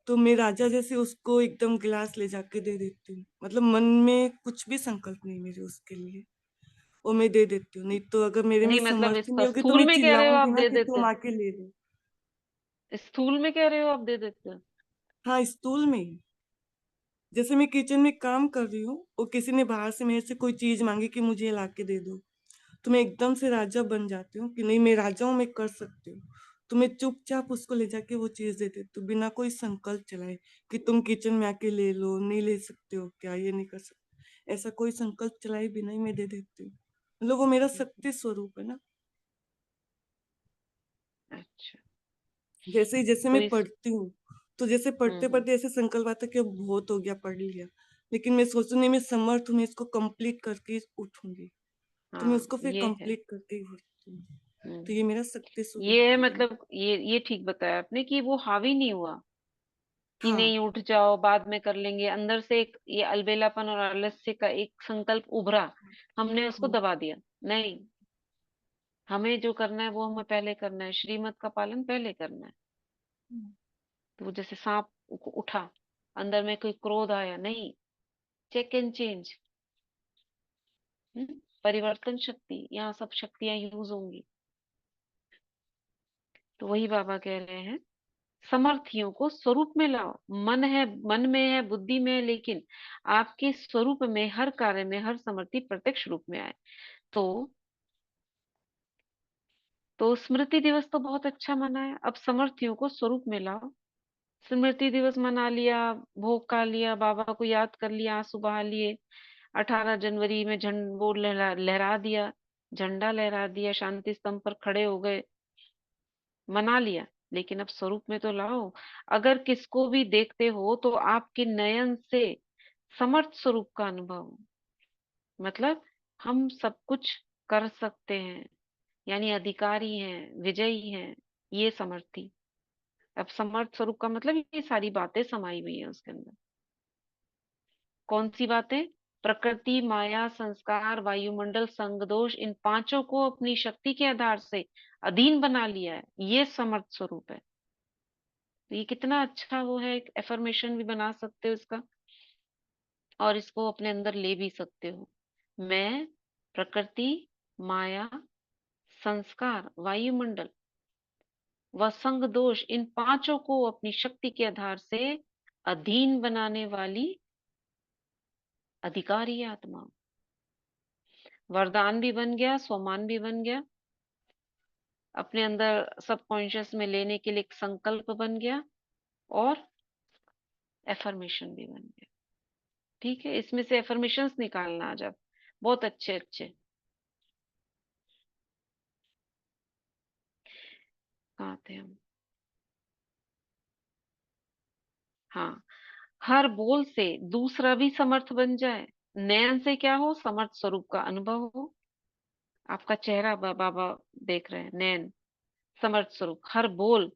तो मैं राजा जैसे उसको एकदम गिलास ले जाके दे देती हूँ। मतलब मन में कुछ भी संकल्प नहीं मेरे उसके लिए, और मैं दे देती हूँ। नहीं तो अगर मेरे में नहीं मतलब सामर्थ्य इसका नहीं होगी तो स्थूल मैं में कह रहे हो आप चिल्लाऊंगी ना दे कि देते तुम हो? आके ले लो। स्थूल में कह रहे हो आप दे देते हो? हाँ, स्टूल में ही। जैसे मैं किचन में काम कर रही हूँ और किसी ने बाहर से मेरे से कोई चीज मांगी कि मुझे ये ला के दे दो, तो मैं एकदम से राजा बन जाती हूँ कि नहीं, मैं राजा हूँ, मैं कर सकती हूँ। तो मैं चुपचाप उसको ले जाके वो चीज दे देती हूँ, बिना कोई संकल्प चलाए कि तुम किचन में आके ले लो, नहीं ले सकते हो क्या, ये नहीं कर सकते, ऐसा कोई संकल्प चलाए बिना ही मैं दे देती हूँ। मतलब वो मेरा शक्ति स्वरूप है ना। अच्छा। जैसे तो मैं इस पढ़ती हूँ, तो जैसे पढ़ते हम्म। पढ़ते ऐसे संकल्प आता है कि अब बहुत हो गया, पढ़ लिया, लेकिन मैं सोचू नहीं, मैं समर्थ हूँ, मैं इसको कंप्लीट करके उठूंगी, तो मैं हाँ उसको फिर ये है। कंप्लीट करके ही उठती हूँ। तो हम्म। ये मेरा शक्ति स्वरूप ये है है। मतलब ये ठीक बताया आपने कि वो हावी नहीं हुआ कि हाँ नहीं उठ जाओ बाद में कर लेंगे, अंदर से एक ये अलबेलापन और आलस्य का एक संकल्प उभरा, हमने उसको हाँ दबा दिया। नहीं, हमें जो करना है वो हमें पहले करना है, श्रीमत का पालन पहले करना है। तो वो जैसे सांप उठा, अंदर में कोई क्रोध आया नहीं, चेक एंड चेंज, परिवर्तन शक्ति, यहाँ सब शक्तियां यूज होंगी। तो वही बाबा कह रहे हैं, समर्थियों को स्वरूप में लाओ। मन है, मन में है, बुद्धि में है, लेकिन आपके स्वरूप में हर कार्य में हर समर्थी प्रत्यक्ष रूप में आए। तो स्मृति दिवस तो बहुत अच्छा मना है, अब समर्थियों को स्वरूप में लाओ। स्मृति दिवस मना लिया, भोग खा लिया, बाबा को याद कर लिया, आंसू बहा लिए, 18 जनवरी में झंड वो लहरा दिया, झंडा लहरा दिया, शांति स्तंभ पर खड़े हो गए, मना लिया, लेकिन अब स्वरूप में तो लाओ। अगर किसको भी देखते हो तो आपके नयन से समर्थ स्वरूप का अनुभव हो। मतलब हम सब कुछ कर सकते हैं, यानी अधिकारी हैं, विजयी हैं, ये समर्थी। अब समर्थ स्वरूप का मतलब ये सारी बातें समाई हुई है उसके अंदर। कौन सी बातें? प्रकृति, माया, संस्कार, वायुमंडल, संग दोष, इन पांचों को अपनी शक्ति के आधार से अधीन बना लिया है, ये समर्थ स्वरूप है। तो ये कितना अच्छा वो है, एक एफर्मेशन भी बना सकते हो इसका, और इसको अपने अंदर ले भी सकते हो। मैं प्रकृति, माया, संस्कार, वायुमंडल व संग दोष, इन पांचों को अपनी शक्ति के आधार से अधीन बनाने वाली अधिकारी आत्मा। वरदान भी बन गया, स्वमान भी बन गया, अपने अंदर सबकॉन्शियस में लेने के लिए एक संकल्प बन गया, और एफर्मेशन भी बन गया। ठीक है, इसमें से एफर्मेशंस निकालना आज आप, बहुत अच्छे अच्छे। कहाँ थे हम? हाँ, हर बोल से दूसरा भी समर्थ बन जाए। नयन से क्या हो? समर्थ स्वरूप का अनुभव हो। आपका चेहरा बाबा देख रहे हैं, नयन समर्थ स्वरूप, हर बोल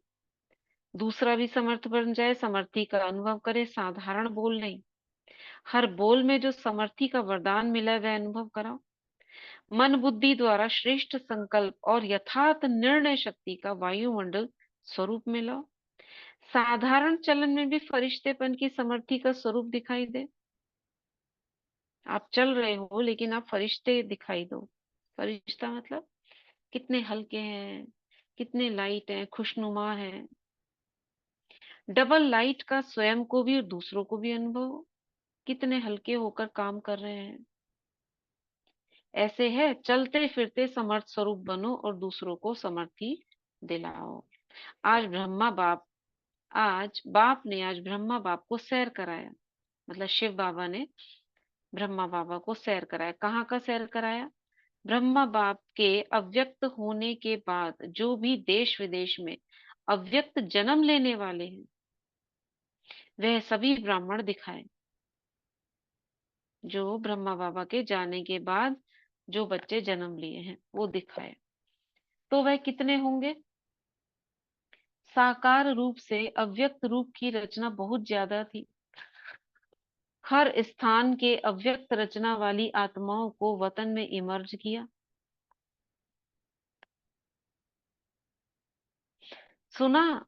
दूसरा भी समर्थ बन जाए, समर्थी का अनुभव करे, साधारण बोल नहीं, हर बोल में जो समर्थी का वरदान मिला है वह अनुभव कराओ। मन बुद्धि द्वारा श्रेष्ठ संकल्प और यथार्थ निर्णय शक्ति का वायुमंडल स्वरूप में लाओ। साधारण चलन में भी फरिश्तेपन की समर्थी का स्वरूप दिखाई दे। आप चल रहे हो लेकिन आप फरिश्ते दिखाई दो। फरिश्ता मतलब कितने हल्के हैं, कितने लाइट हैं, खुशनुमा हैं। डबल लाइट का स्वयं को भी और दूसरों को भी अनुभव हो, कितने हल्के होकर काम कर रहे हैं। ऐसे है, चलते फिरते समर्थ स्वरूप बनो और दूसरों को समर्थी दिलाओ। आज ब्रह्मा बाप आज ब्रह्मा बाप को सैर कराया, मतलब शिव बाबा ने ब्रह्मा बाबा को सैर कराया। कहाँ का सैर कराया? ब्रह्मा बाप के अव्यक्त होने के बाद जो भी देश विदेश में अव्यक्त जन्म लेने वाले हैं वह सभी ब्राह्मण दिखाए। जो ब्रह्मा बाबा के जाने के बाद जो बच्चे जन्म लिए हैं वो दिखाए। तो वह कितने होंगे? साकार रूप से अव्यक्त रूप की रचना बहुत ज्यादा थी। हर स्थान के अव्यक्त रचना वाली आत्माओं को वतन में इमर्ज किया। सुना,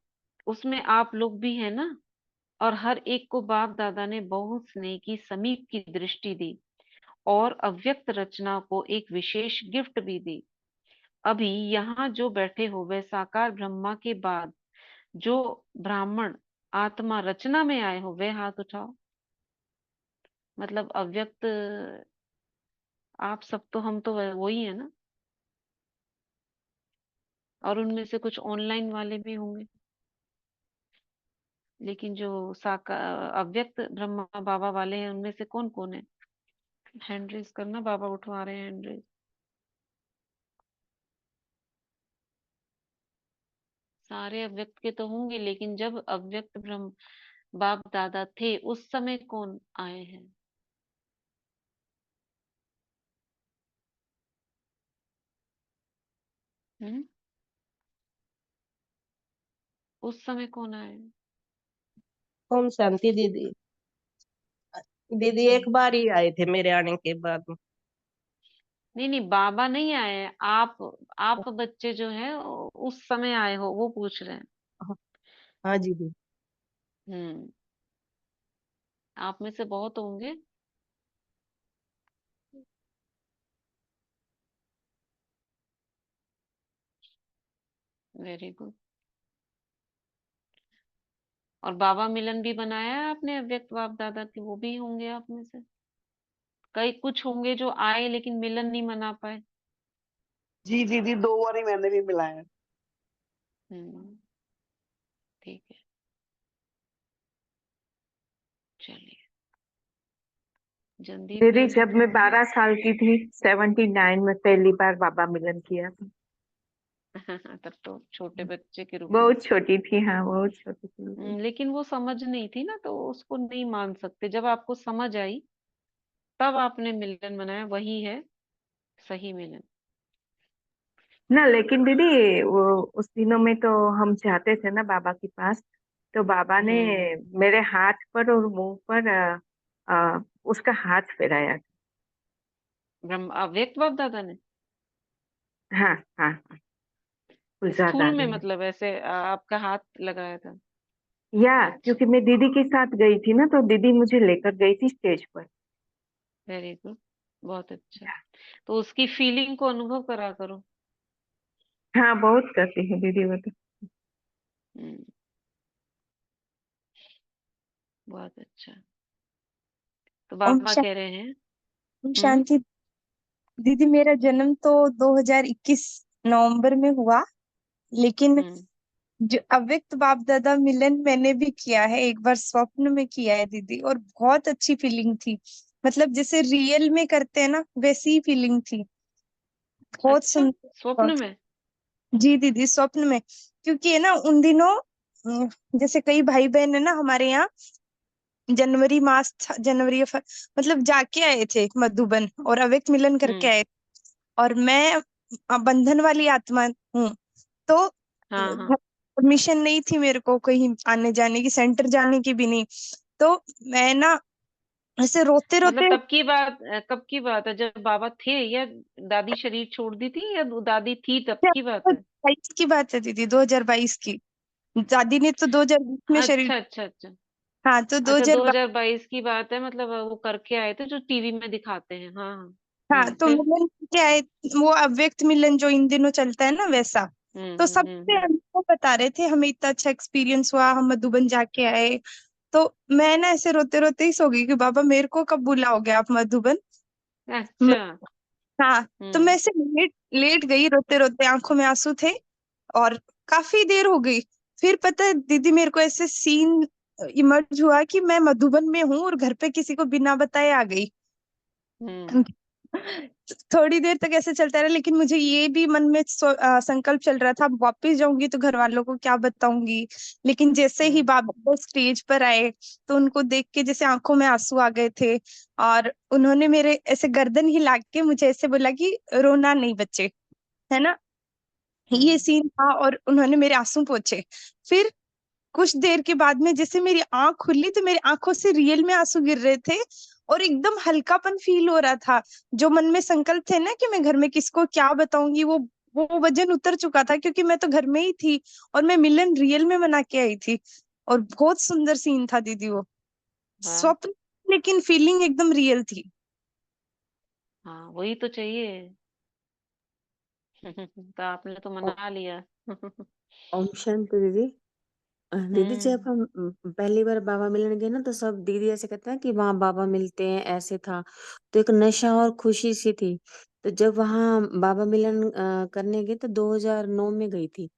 उसमें आप लोग भी हैं ना। और हर एक को बाप दादा ने बहुत स्नेह की समीप की दृष्टि दी और अव्यक्त रचना को एक विशेष गिफ्ट भी दी। अभी यहाँ जो बैठे हो वे साकार ब्रह्मा के बाद जो ब्राह्मण आत्मा रचना में आए हो वे हाथ उठाओ। मतलब अव्यक्त आप सब तो, हम तो वही है ना, और उनमें से कुछ ऑनलाइन वाले भी होंगे, लेकिन जो साकार अव्यक्त ब्रह्मा बाबा वाले हैं उनमें से कौन कौन है? हैंड रेज करना, बाबा उठवा रहे हैं हैंड रेज। सारे अव्यक्त के तो होंगे, लेकिन जब अव्यक्त ब्रह्म बाप दादा थे उस समय कौन आए हैं? हम्म, उस समय कौन आए हैं? ओम शांति दीदी। दीदी एक बार ही आए थे मेरे आने के बाद। नहीं नहीं, बाबा नहीं आए हैं, आप बच्चे जो हैं उस समय आए हो वो पूछ रहे हैं। हाँ जी दी। हम्म, आप में से बहुत होंगे। Very good. और बाबा मिलन भी बनाया है आपने अव्यक्त बाप दादा की, वो भी होंगे आप में से। कई कुछ होंगे जो आए लेकिन मिलन नहीं मना पाए। जी दीदी 2 बार ही मैंने भी मिलाया। हम्म, ठीक है, चलिए। जनदीप दीदी मैम जब मैं 12 साल की थी 79 में पहली बार बाबा मिलन किया था। तब तो छोटे बच्चे के रूप में। बहुत छोटी थी, हाँ बहुत छोटी थी। लेकिन वो समझ नहीं थी ना, तो उसको नहीं मान सकते। जब आपको समझ आई तब आपने मिलन मनाया, वही है सही मिलन। ना लेकिन दीदी वो उस दिनों में तो हम जाते थे ना बाबा के पास, तो बाबा ने हम्म, मेरे हाथ पर और मुंह पर उसका हाथ फेराया। ब्रह्म अव्यक्त बाप दादा ने हाँ हाँ हाँ, स्कूल गुलजार में, ने। मतलब ऐसे आपका हाथ लगाया था? या क्योंकि मैं दीदी के साथ गई थी ना, तो दीदी मुझे लेकर गई थी स्टेज पर। वेरी गुड, बहुत अच्छा। तो उसकी फीलिंग को अनुभव करा करो। हाँ बहुत करती है दीदी वो तो। हम्म, बहुत अच्छा। तो ओम बाबा कह रहे हैं। हम्म, शांति दीदी, मेरा जन्म तो 2021 नवंबर में हुआ, लेकिन हम्म, जो अव्यक्त बाप दादा मिलन मैंने भी किया है, एक बार स्वप्न में किया है दीदी, और बहुत अच्छी फीलिंग थी। मतलब जैसे रियल में करते हैं ना, वैसी ही फीलिंग थी। बहुत अच्छा, सुंदर। स्वप्न में? जी दीदी, स्वप्न में। क्योंकि है ना उन दिनों जैसे कई भाई बहन है ना हमारे यहाँ, जनवरी मास जनवरी मतलब जाके आए थे मधुबन और अव्यक्त मिलन करके हम्म, आए। और मैं बंधन वाली आत्मा हूँ, तो हाँ हाँ। परमिशन नहीं थी मेरे को कहीं आने जाने की, सेंटर जाने की भी नहीं। तो मैं ना ऐसे रोते मतलब रोते, तब की बात, कब की बात है, जब बाबा थे, या दादी शरीर छोड़ दी थी, या दादी थी तब की बात है? 2022 की बात है दीदी, 2022 की। दादी ने तो 2020 में शरीर, अच्छा अच्छा अच्छा। हाँ तो अच्छा, 2022। 2022 की बात है, मतलब वो करके आए थे जो टीवी में दिखाते हैं। हाँ हाँ। हाँ तो फिर। मिलन क्या है, वो अव्यक्त मिलन जो इन दिनों चलता है ना वैसा। तो सबसे हम्म। हमको बता रहे थे, हमें इतना अच्छा एक्सपीरियंस हुआ, हम मधुबन जाके आए। तो मैं ना ऐसे रोते रोते ही सो गई कि बाबा मेरे को कब बुलाओगे आप मधुबन। अच्छा। हाँ, तो मैं हम्म, ऐसे लेट लेट गई रोते रोते, आंखों में आंसू थे। और काफी देर हो गई। फिर पता है दीदी, मेरे को ऐसे सीन इमर्ज हुआ कि मैं मधुबन में हूँ और घर पे किसी को बिना बताए आ गई। हम्म, थोड़ी देर तक ऐसे चलता रहा, लेकिन मुझे ये भी मन में संकल्प चल रहा था, अब वापस जाऊंगी तो घर वालों को क्या बताऊंगी। लेकिन जैसे ही बाबा वो स्टेज पर आए, तो उनको देख के जैसे आंखों में आंसू आ गए थे। और उन्होंने मेरे ऐसे गर्दन हिला के मुझे ऐसे बोला कि रोना नहीं बच्चे, है ना। ये सीन था और उन्होंने मेरे आंसू पोंछे। फिर कुछ देर के बाद में जैसे मेरी आंख खुली, तो मेरी आंखों से रियल में आंसू गिर रहे थे। और एकदम हल्कापन फील हो रहा था। जो मन में संकल्प थे ना कि मैं घर में किसको क्या बताऊंगी, वो वजन उतर चुका था, क्योंकि मैं तो घर में ही थी और मैं मिलन रियल में मना के आई थी। और बहुत सुंदर सीन था दीदी वो। वाह। स्वप्न लेकिन फीलिंग एकदम रियल थी। हाँ, वही तो चाहिए। तो आपने तो ओ- मना लिया। ओम शांति दीदी। दीदी जब हम्म। हम पहली बार बाबा मिलने गए ना, तो सब दीदी ऐसे कहते हैं कि वहाँ बाबा मिलते हैं, ऐसे था। तो एक नशा और खुशी सी थी। तो जब वहाँ बाबा मिलन करने गए, तो 2009 में गई थी।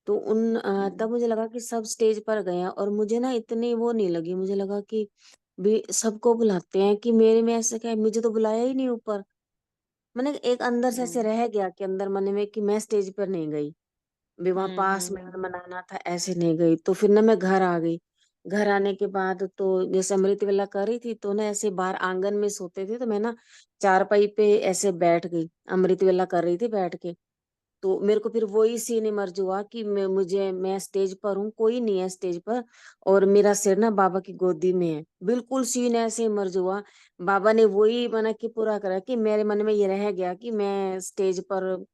तो तब मुझे लगा कि सब स्टेज पर गए हैं, और मुझे ना इतनी वो नहीं लगी। मुझे लगा कि भी सबको बुलाते हैं, कि मेरे में ऐसे क्या है, मुझे तो बुलाया ही नहीं ऊपर। मैंने एक अंदर से ऐसे हम्म। रह गया कि अंदर मन में कि मैं स्टेज पर नहीं गई, भी वहां पास में हम्म। मनाना था, ऐसे नहीं गई। तो फिर ना मैं घर आ गई। घर आने के बाद तो जैसे अमृत वेला कर रही थी, तो ना ऐसे बाहर आंगन में सोते थे, तो मैं ना चारपाई पे ऐसे बैठ गई, अमृत वेला कर रही थी बैठ के। तो मेरे को फिर वही सीन इमर्ज हुआ कि मैं स्टेज पर हूँ, कोई नहीं है स्टेज पर, और मेरा सिर ना बाबा की गोदी में है। बिल्कुल सीन ऐसे इमर्ज हुआ। बाबा ने वही मना कि पूरा करा, कि मेरे मन में ये रह गया कि मैं स्टेज पर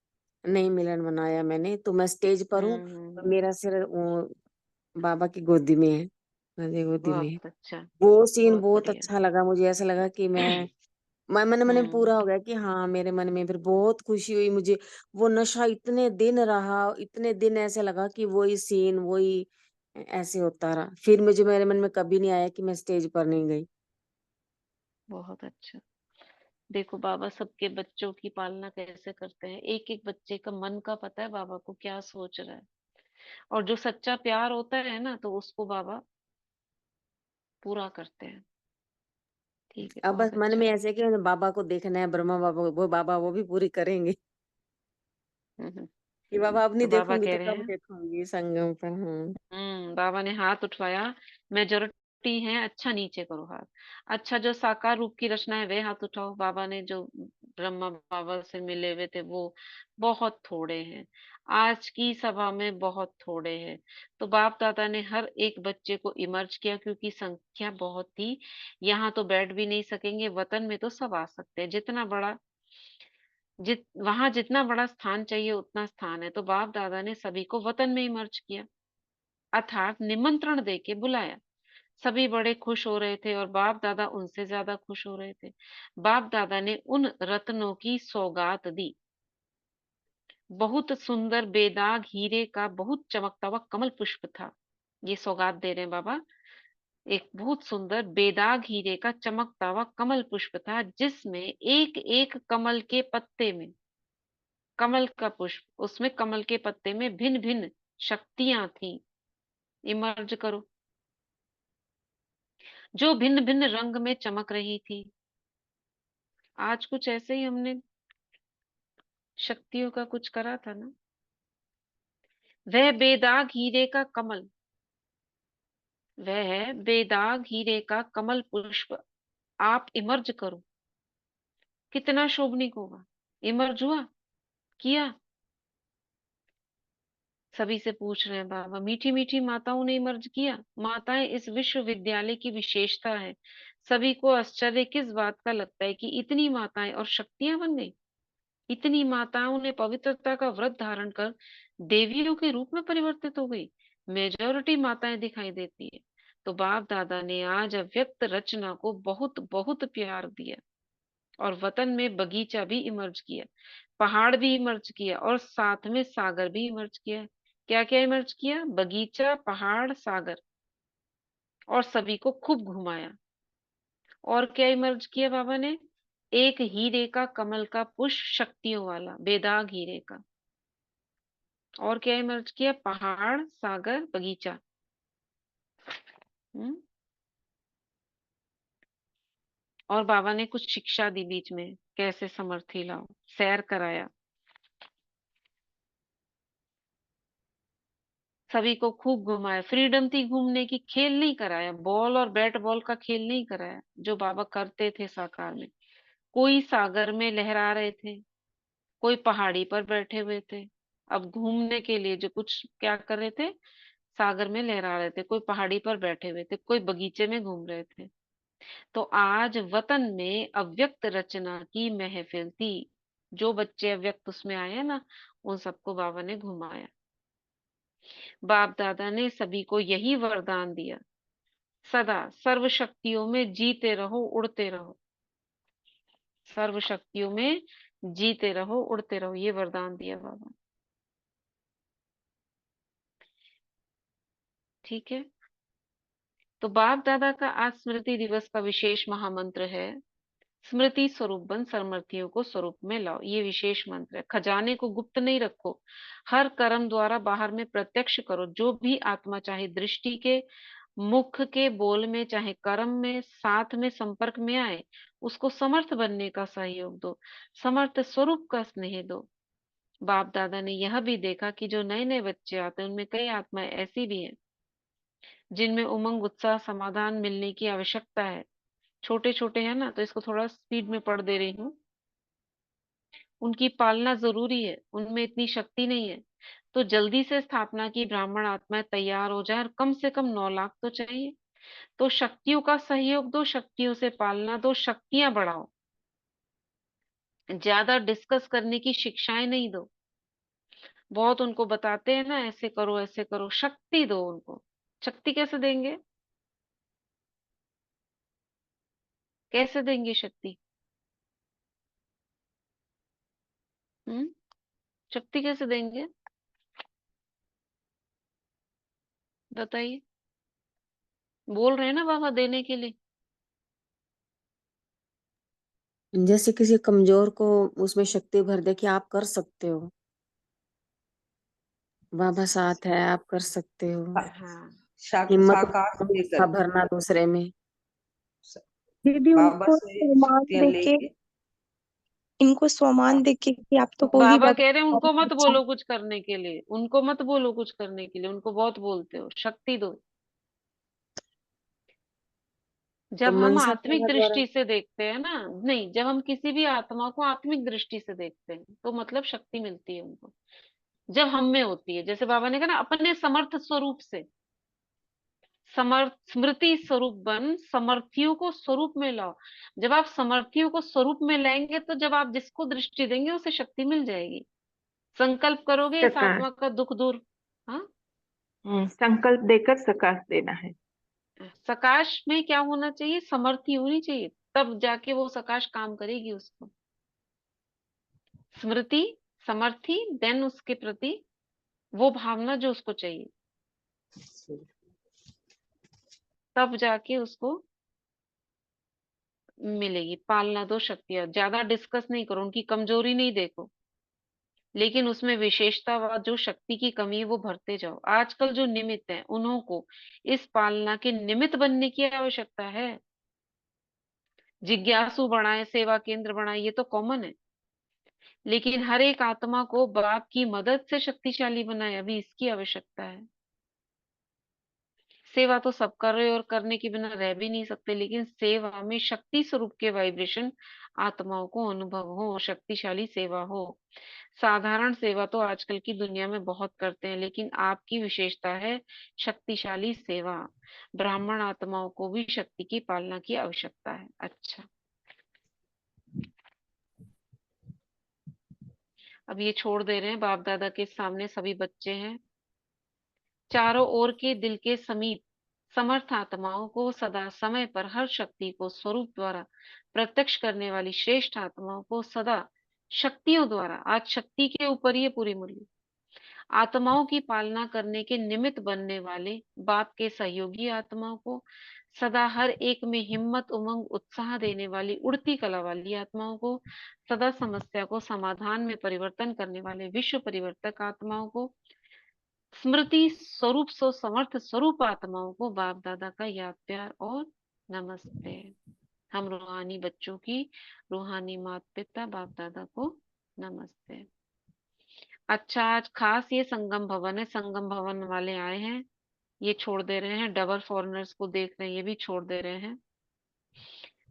नहीं मिलन मनाया मैंने, तो मैं स्टेज पर हूँ, और हम्म। मेरा सिर बाबा की गोदी में है, मेरी गोदी में है। बहुत अच्छा। वो सीन बहुत बहुत बढ़िया। अच्छा लगा मुझे। ऐसा लगा कि मन मन में पूरा हो हम्म। गया कि हाँ, मेरे मन में फिर बहुत खुशी हुई मुझे। वो नशा इतने दिन रहा, इतने दिन ऐसे लगा कि वही सीन, वही ऐसे होता रहा। फिर मुझे मेरे मन में कभी नहीं आया कि मैं स्टेज पर नहीं गई। बहुत अच्छा। देखो बाबा सबके बच्चों की पालना कैसे करते हैं, एक एक बच्चे का मन का पता है बाबा को क्या सोच रहा है। और जो सच्चा प्यार होता है ना, तो उसको बाबा पूरा करते हैं। ठीक है, अब बस बहुत मन अच्छा। में ऐसे कि बाबा को देखना है, ब्रह्मा बाबा, वो बाबा वो भी पूरी करेंगे। हम्म। कि बाबा अब नहीं तो बाबा देखूंगी कह तो रहे कब हैं, देखूंगी संगम पर। हाँ। बाबा ने हाथ उठवाया। मेजोरिटी है, अच्छा नीचे करो हाथ। अच्छा, जो साकार रूप की रचना है वे हाथ उठाओ। बाबा ने जो ब्रह्मा बाबा से मिले हुए थे वो बहुत थोड़े हैं। आज की सभा में बहुत थोड़े हैं। तो बाप दादा ने हर एक बच्चे को इमर्ज किया, क्योंकि संख्या बहुत थी। यहाँ तो बैठ भी नहीं सकेंगे, वतन में तो सब आ सकते हैं। जितना बड़ा वहां जितना बड़ा स्थान चाहिए उतना स्थान है। तो बाप दादा ने सभी को वतन में इमर्ज किया, अर्थात निमंत्रण देके बुलाया। सभी बड़े खुश हो रहे थे और बाप दादा उनसे ज्यादा खुश हो रहे थे। बाप दादा ने उन रत्नों की सौगात दी। बहुत सुंदर बेदाग हीरे का बहुत चमकता हुआ कमल पुष्प था। ये सौगात दे रहे हैं बाबा। एक बहुत सुंदर बेदाग हीरे का चमकता हुआ कमल पुष्प था, जिसमें एक एक कमल के पत्ते में कमल का पुष्प, उसमें कमल के पत्ते में भिन्न भिन्न शक्तियां थी। इमर्ज करो। जो भिन्न भिन्न रंग में चमक रही थी। आज कुछ ऐसे ही हमने शक्तियों का कुछ करा था ना। वह बेदाग हीरे का कमल, वह बेदाग हीरे का कमल पुष्प आप इमर्ज करो। कितना शोभनीक होगा। इमर्ज हुआ, किया। सभी से पूछ रहे हैं बाबा, मीठी मीठी माताओं ने इमर्ज किया। माताएं इस विश्वविद्यालय की विशेषता है। सभी को आश्चर्य किस बात का लगता है कि इतनी माताएं और शक्तियां बन गई। इतनी माताओं ने पवित्रता का व्रत धारण कर देवियों के रूप में परिवर्तित हो गई। मेजोरिटी माताएं दिखाई देती है। तो बाप दादा ने आज अव्यक्त रचना को बहुत बहुत प्यार दिया, और वतन में बगीचा भी इमर्ज किया, पहाड़ भी इमर्ज किया, और साथ में सागर भी इमर्ज किया। क्या क्या इमर्ज किया? बगीचा, पहाड़, सागर। और सभी को खूब घुमाया। और क्या इमर्ज किया बाबा ने? एक हीरे का कमल का पुष्प, शक्तियों वाला बेदाग हीरे का। और क्या इमर्ज किया? पहाड़, सागर, बगीचा। हम्म। और बाबा ने कुछ शिक्षा दी बीच में, कैसे समर्थी लाओ, सैर कराया। सभी को खूब घुमाया, फ्रीडम थी घूमने की, खेल नहीं कराया, बॉल और बैट बॉल का खेल नहीं कराया जो बाबा करते थे साकार में। कोई सागर में लहरा रहे थे, कोई पहाड़ी पर बैठे हुए थे। अब घूमने के लिए जो कुछ क्या कर रहे थे, सागर में लहरा रहे थे, कोई पहाड़ी पर बैठे हुए थे, कोई बगीचे में घूम रहे थे। तो आज वतन में अव्यक्त रचना की महफिल थी। जो बच्चे अव्यक्त उसमें आए हैं ना, उन सबको बाबा ने घुमाया। बाप दादा ने सभी को यही वरदान दिया, सदा सर्व शक्तियों में जीते रहो, उड़ते रहो। सर्व शक्तियों में जीते रहो, उड़ते रहो, ये वरदान दिया बाबा। ठीक है, तो बाप दादा का आज स्मृति दिवस का विशेष महामंत्र है, स्मृति स्वरूप बन समर्थियों को स्वरूप में लाओ। ये विशेष मंत्र है। खजाने को गुप्त नहीं रखो, हर कर्म द्वारा बाहर में प्रत्यक्ष करो। जो भी आत्मा चाहे दृष्टि के, मुख के, बोल में, चाहे कर्म में, साथ में संपर्क में आए, उसको समर्थ बनने का सहयोग दो, समर्थ स्वरूप का स्नेह दो। बाप दादा ने यह भी देखा कि जो नए नए बच्चे आते हैं उनमें कई आत्माएं ऐसी भी हैं जिनमें उमंग, उत्साह, समाधान मिलने की आवश्यकता है। छोटे छोटे हैं ना, तो इसको थोड़ा स्पीड में पढ़ दे रही हूँ। उनकी पालना जरूरी है, उनमें इतनी शक्ति नहीं है, तो जल्दी से स्थापना की ब्राह्मण आत्माएं तैयार हो जाए, और कम से कम 9 लाख तो चाहिए। तो शक्तियों का सहयोग दो, शक्तियों से पालना दो, शक्तियां बढ़ाओ। ज्यादा डिस्कस करने की शिक्षाएं नहीं दो। बहुत उनको बताते हैं ना, ऐसे करो ऐसे करो, शक्ति दो उनको। शक्ति कैसे देंगे? कैसे देंगे शक्ति? हम्म, शक्ति कैसे देंगे? बताइए। बोल रहे हैं ना बाबा देने के लिए। जैसे किसी कमजोर को उसमें शक्ति भर दे कि आप कर सकते हो, बाबा साथ है, आप कर सकते हो। हाँ, हिम्मत साकार उत्साह देकर भरना दूसरे में। दीदी बाबा उनको से सम्मान शक्तियां देके, लेके। इनको सम्मान देके कि आप तो हो ही बाबा कह बाबा। रहे हैं उनको मत बोलो कुछ करने के लिए, उनको मत बोलो कुछ करने के लिए, उनको बहुत बोलते हो। शक्ति दो। तो जब हम मनसा आत्मिक सेवा द्वारा दृष्टि से देखते हैं ना, नहीं, जब हम किसी भी आत्मा को आत्मिक दृष्टि से देखते हैं तो मतलब शक्ति मिलती है उनको। जब हम में होती है, जैसे बाबा ने कहा ना, अपने समर्थ स्वरूप से, समर्थ स्मृति स्वरूप बन समर्थियों को स्वरूप में लाओ। जब आप समर्थियों को स्वरूप में लाएंगे, तो जब आप जिसको दृष्टि देंगे उसे शक्ति मिल जाएगी। संकल्प करोगे इस सकाश। आत्मा का दुख दूर। हाँ, संकल्प देकर सकाश देना है। सकाश में क्या होना चाहिए? समर्थी होनी चाहिए, तब जाके वो सकाश काम करेगी उसको। स्मृति, समर्थी, देन उसके प्रति वो भावना जो उसको चाहिए, तब जाके उसको मिलेगी। पालना दो शक्तियां, ज्यादा डिस्कस नहीं करो, उनकी कमजोरी नहीं देखो, लेकिन उसमें विशेषता व जो शक्ति की कमी है वो भरते जाओ। आजकल जो निमित्त है, उन्हों को इस पालना के निमित्त बनने की आवश्यकता है। जिज्ञासु बनाए, सेवा केंद्र बनाए, ये तो कॉमन है, लेकिन हर एक आत्मा को बाप की मदद से शक्तिशाली बनाए, अभी इसकी आवश्यकता है। सेवा तो सब कर रहे हो और करने के बिना रह भी नहीं सकते, लेकिन सेवा में शक्ति स्वरूप के वाइब्रेशन आत्माओं को अनुभव हो, शक्तिशाली सेवा हो। साधारण सेवा तो आजकल की दुनिया में बहुत करते हैं, लेकिन आपकी विशेषता है शक्तिशाली सेवा। ब्राह्मण आत्माओं को भी शक्ति की पालना की आवश्यकता है। अच्छा, अब ये छोड़ दे रहे हैं। बाप दादा के सामने सभी बच्चे हैं। चारों ओर के दिल के समीप समर्थ आत्माओं को सदा समय पर हर शक्ति को स्वरूप द्वारा प्रत्यक्ष करने वाली श्रेष्ठ आत्माओं को सदा शक्तियों द्वारा, आज शक्ति के ऊपर ये पूरी मुरली, आत्माओं की पालना करने के निमित्त बनने वाले बाप के सहयोगी आत्माओं को सदा हर एक में हिम्मत, उमंग, उत्साह देने वाली उड़ती कला वाली आत्माओं को, सदा समस्या को समाधान में परिवर्तन करने वाले विश्व परिवर्तक आत्माओं को, स्मृति स्वरूप सो समर्थ स्वरूप आत्माओं को बाप दादा का याद, प्यार और नमस्ते। हम रूहानी बच्चों की रूहानी माता पिता बाप दादा को नमस्ते। अच्छा, आज खास ये संगम भवन है, संगम भवन वाले आए हैं, ये छोड़ दे रहे हैं। डबल फॉरेनर्स को देख रहे हैं, ये भी छोड़ दे रहे हैं।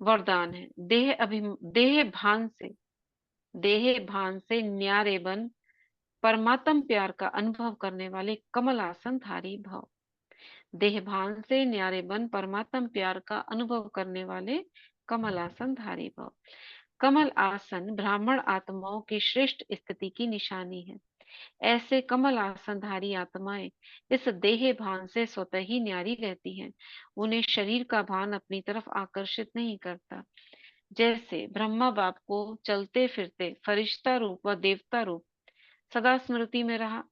वरदान है, देह भान से न्यारे बन परमात्म प्यार का अनुभव करने वाले कमल आसन धारी भव। देह भान से न्यारे बन परमात्म प्यार का अनुभव करने वाले कमल आसन धारी भव। कमल आसन ब्राह्मण आत्माओं की श्रेष्ठ स्थिति की निशानी है। ऐसे कमल आसनधारी आत्माएं इस देह भान से स्वतः ही न्यारी रहती हैं। उन्हें शरीर का भान अपनी तरफ आकर्षित नहीं करता। जैसे ब्रह्मा बाप को चलते फिरते फरिश्ता रूप व देवता रूप सदा स्मृति में रहा,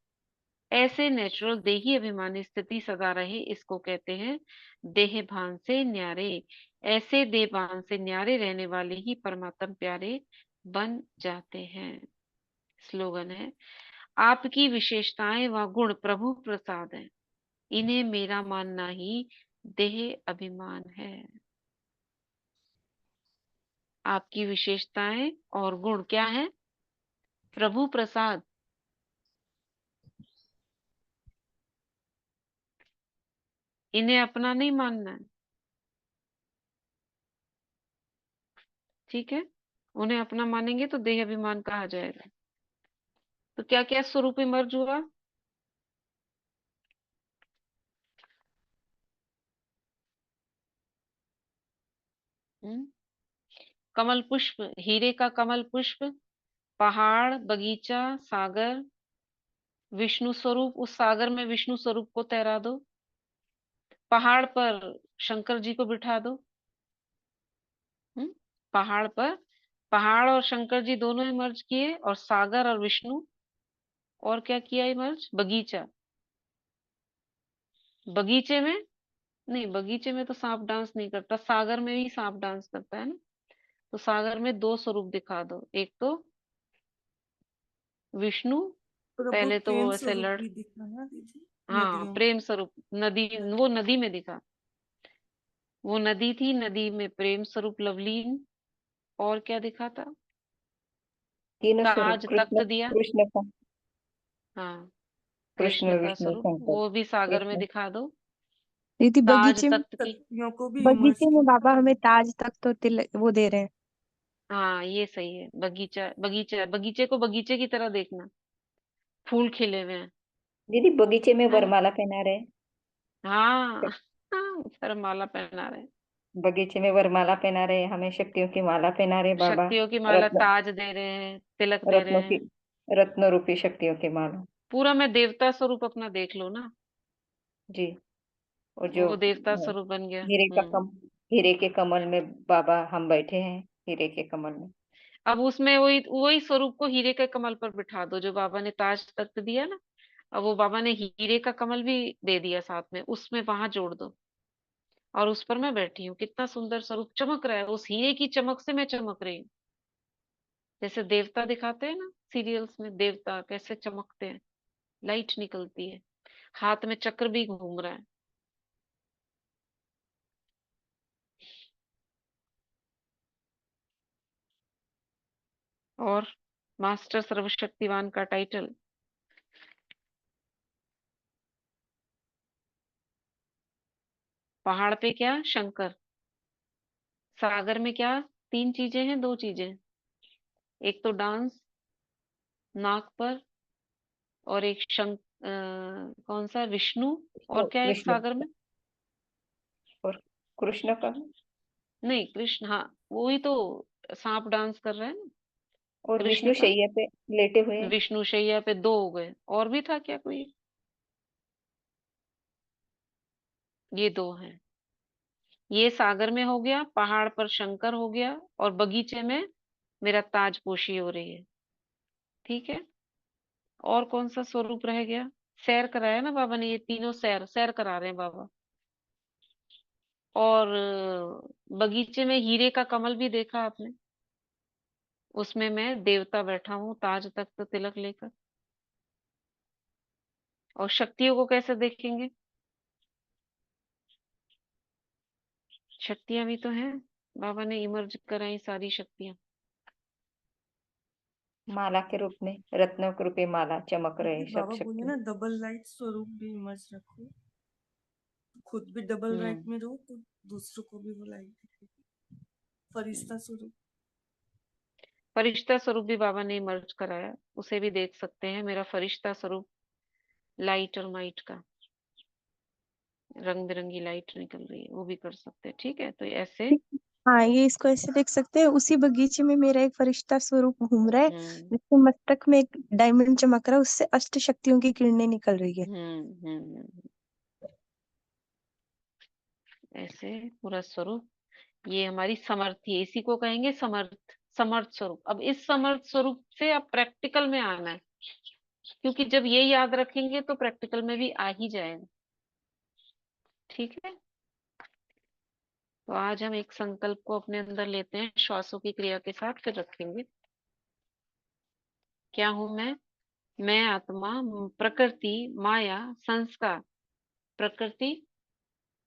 ऐसे नेचुरल देही अभिमानी स्थिति सदा रहे, इसको कहते हैं देह भान से न्यारे। ऐसे देह भान से न्यारे रहने वाले ही परमात्म प्यारे बन जाते हैं। स्लोगन है, आपकी विशेषताएं व गुण प्रभु प्रसाद हैं, इन्हें मेरा मानना ही देह अभिमान है। आपकी विशेषताएं और गुण क्या है? प्रभु प्रसाद। इन्हें अपना नहीं मानना है, ठीक है? उन्हें अपना मानेंगे तो देह अभिमान कहा जाएगा। तो क्या क्या स्वरूप इमर्ज हुआ? कमल पुष्प, हीरे का कमल पुष्प, पहाड़, बगीचा, सागर, विष्णु स्वरूप। उस सागर में विष्णु स्वरूप को तैरा दो, पहाड़ पर शंकर जी को बिठा दो। पहाड़ पर पहाड़ और शंकर जी दोनों इमर्ज किए, और सागर और विष्णु। और क्या किया इमर्ज? बगीचा। बगीचे में नहीं, बगीचे में तो सांप डांस नहीं करता, सागर में भी सांप डांस करता है ना। तो सागर में दो स्वरूप दिखा दो, एक तो विष्णु, प्रभु पहले तो प्रेम वो ऐसे स्वरूप लड़, भी दिखा ना दीदी हाँ नदियों प्रेम स्वरूप, नदी, वो नदी में दिखा, वो नदी थी, नदी में प्रेम स्वरूप लवलीन। और क्या दिखा था? तीनों स्वरूप ताज कृष्ण तख्त दिया, कृष्ण का, हाँ कृष्ण कृष्ण का विष्णु स्वरूप, शंकर वो भी सागर में कृष्ण। दिखा दो। दीदी ताज तख्त की, शक्तियों को भी इमर्ज बगीचे में किया। बाबा हमें ताज तक तो तिलक वो दे रहे हैं। हाँ ये सही है। बगीचा, बगीचा, बगीचे को बगीचे की तरह देखना, फूल खिले हुए हैं, दीदी बगीचे में है ना? वरमाला पहना रहे, हाँ हाँ, सर माला पहना रहे, बगीचे में वरमाला पहना रहे, हमें शक्तियों की माला पहना रहे बाबा। शक्तियों की माला, रत्न, ताज दे रहे हैं, तिलक दे रहे रत्नों की, हैं। रत्न रूपी शक्तियों की माला। पूरा में देवता स्वरूप अपना देख लो ना, जी। और जो वो देवता स्वरूप बन गया। हीरे का कम, हीरे के कमल में बाबा हम बैठे हैं, हीरे के कमल में। अब उसमें वही वही स्वरूप को हीरे के कमल पर बिठा दो, जो बाबा ने ताज तख्त दिया ना, अब वो बाबा ने हीरे का कमल भी दे दिया साथ में, उसमें वहां जोड़ दो, और उस पर मैं बैठी हूँ। कितना सुंदर स्वरूप चमक रहा है, उस हीरे की चमक से मैं चमक रही हूँ। जैसे देवता दिखाते हैं ना सीरियल्स में, देवता कैसे चमकते हैं, लाइट निकलती है, हाथ में चक्र भी घूम रहा है। और मास्टर सर्वशक्तिवान का टाइटल, पहाड़ पे क्या? शंकर। सागर में क्या? तीन चीजें हैं, दो चीजें, एक तो डांस नाक पर, और एक कौन सा? विष्णु। और विष्णु क्या है एक विष्णु सागर में? और कृष्ण का, नहीं कृष्ण, हाँ वो ही तो, सांप डांस कर रहे हैं ना। और कृष्ण विष्णु का, शैया पे लेटे हुए हैं। विष्णु शैया पे, दो हो गए, और भी था क्या कोई? ये दो हैं। ये सागर में हो गया, पहाड़ पर शंकर हो गया, और बगीचे में मेरा ताजपोशी हो रही है, ठीक है? और कौन सा स्वरूप रह गया? सैर कराया ना बाबा ने, ये तीनों सैर सैर करा रहे हैं बाबा। और बगीचे में हीरे का कमल भी देखा आपने, उसमें मैं देवता बैठा हूँ ताज तख्त तिलक लेकर। और शक्तियों को कैसे देखेंगे? शक्तियां भी तो हैं, बाबा ने इमर्ज कराई सारी शक्तियां। माला के रूप में, रत्नों के रूपी माला चमक रहे सब बाबा बोले शक्ति। ना डबल लाइट स्वरूप भी इमर्ज रखो, खुद भी डबल लाइट में रहो तो दूसरों को भी वो लाइट दिखेगी। फरिश्ता स्वरूप, फरिश्ता स्वरूप भी बाबा ने इमर्ज कराया, उसे भी देख सकते हैं, मेरा फरिश्ता स्वरूप लाइट और माइट का, रंग बिरंगी लाइट निकल रही है, वो भी कर सकते हैं, ठीक है? तो ऐसे हाँ, ये इसको ऐसे देख सकते हैं, उसी बगीचे में मेरा एक फरिश्ता स्वरूप घूम रहा है, जिसके मस्तक में एक डायमंड चमक रहा है, उससे अष्ट शक्तियों की किरणें निकल रही है। ऐसे पूरा स्वरूप, ये हमारी समर्थी है, इसी को कहेंगे समर्थ, समर्थ स्वरूप। अब इस समर्थ स्वरूप से अब प्रैक्टिकल में आना है, क्योंकि जब ये याद रखेंगे तो प्रैक्टिकल में भी आ ही जाएगा। ठीक है, तो आज हम एक संकल्प को अपने अंदर लेते हैं, श्वासों की क्रिया के साथ फिर रखेंगे। क्या हूं मैं आत्मा, प्रकृति, माया, संस्कार, प्रकृति,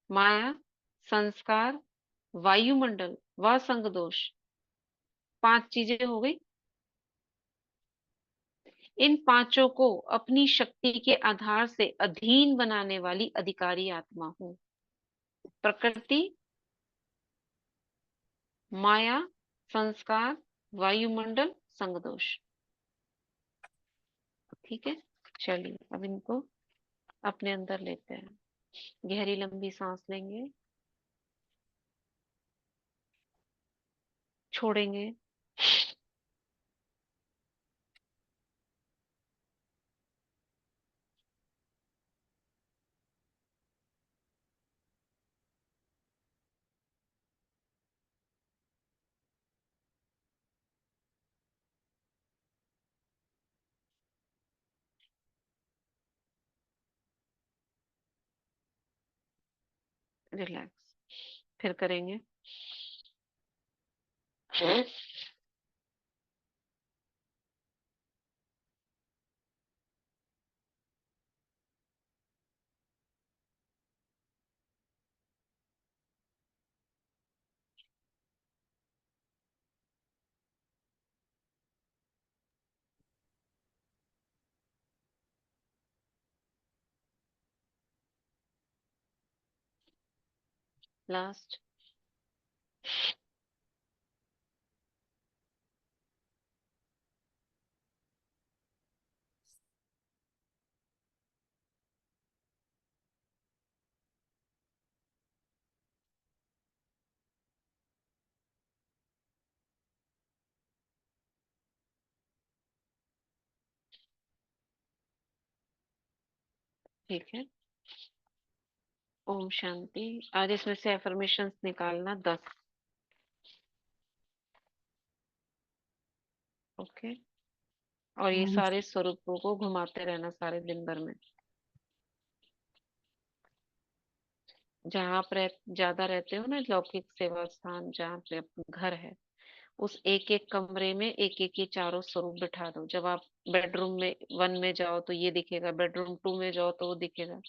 माया, संस्कार, वायुमंडल व संग दोष, 5 चीजें हो गई। इन पांचों को अपनी शक्ति के आधार से अधीन बनाने वाली अधिकारी आत्मा हूं। प्रकृति, माया, संस्कार, वायुमंडल, संगदोष। ठीक है, चलिए अब इनको अपने अंदर लेते हैं। गहरी लंबी सांस लेंगे, छोड़ेंगे, रिलैक्स, फिर करेंगे। लास्ट, ठीक है। ओम शांति। आज इसमें से एफर्मेशंस निकालना 10। ओके, और ये सारे स्वरूपों को घुमाते रहना सारे दिन भर में। जहाँ आप ज्यादा रहते हो ना, लौकिक सेवा स्थान जहाँ पे घर है, उस एक एक कमरे में एक एक ये चारों स्वरूप बिठा दो। जब आप बेडरूम में 1 में जाओ तो ये दिखेगा, बेडरूम 2 में जाओ तो वो दिखेगा,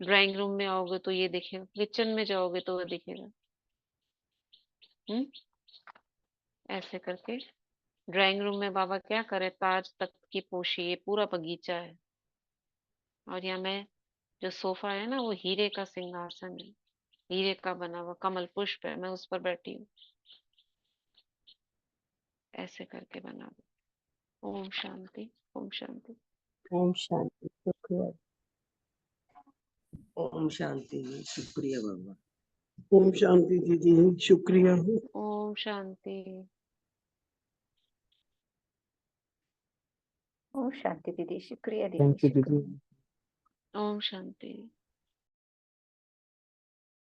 ड्राइंग रूम में आओगे तो ये दिखेगा, किचन में जाओगे तो वो दिखेगा। ऐसे करके ड्राइंग रूम में बाबा क्या करे, ताज तख्त की पोशी, ये पूरा बगीचा है। और यहाँ मैं, जो सोफा है ना, वो हीरे का सिंहासन है, हीरे का बना हुआ कमल पुष्प है, मैं उस पर बैठी हूँ। ऐसे करके बना दो। ओम शांति, ओम शांति। ओम शांति, शुक्रिया। ओम शांति, शुक्रिया बाबा। ओम शांति दीदी, शुक्रिया। ओम शांति। ओम शांति दीदी, शुक्रिया थैंक दीदी, यू दीदी। ओम शांति।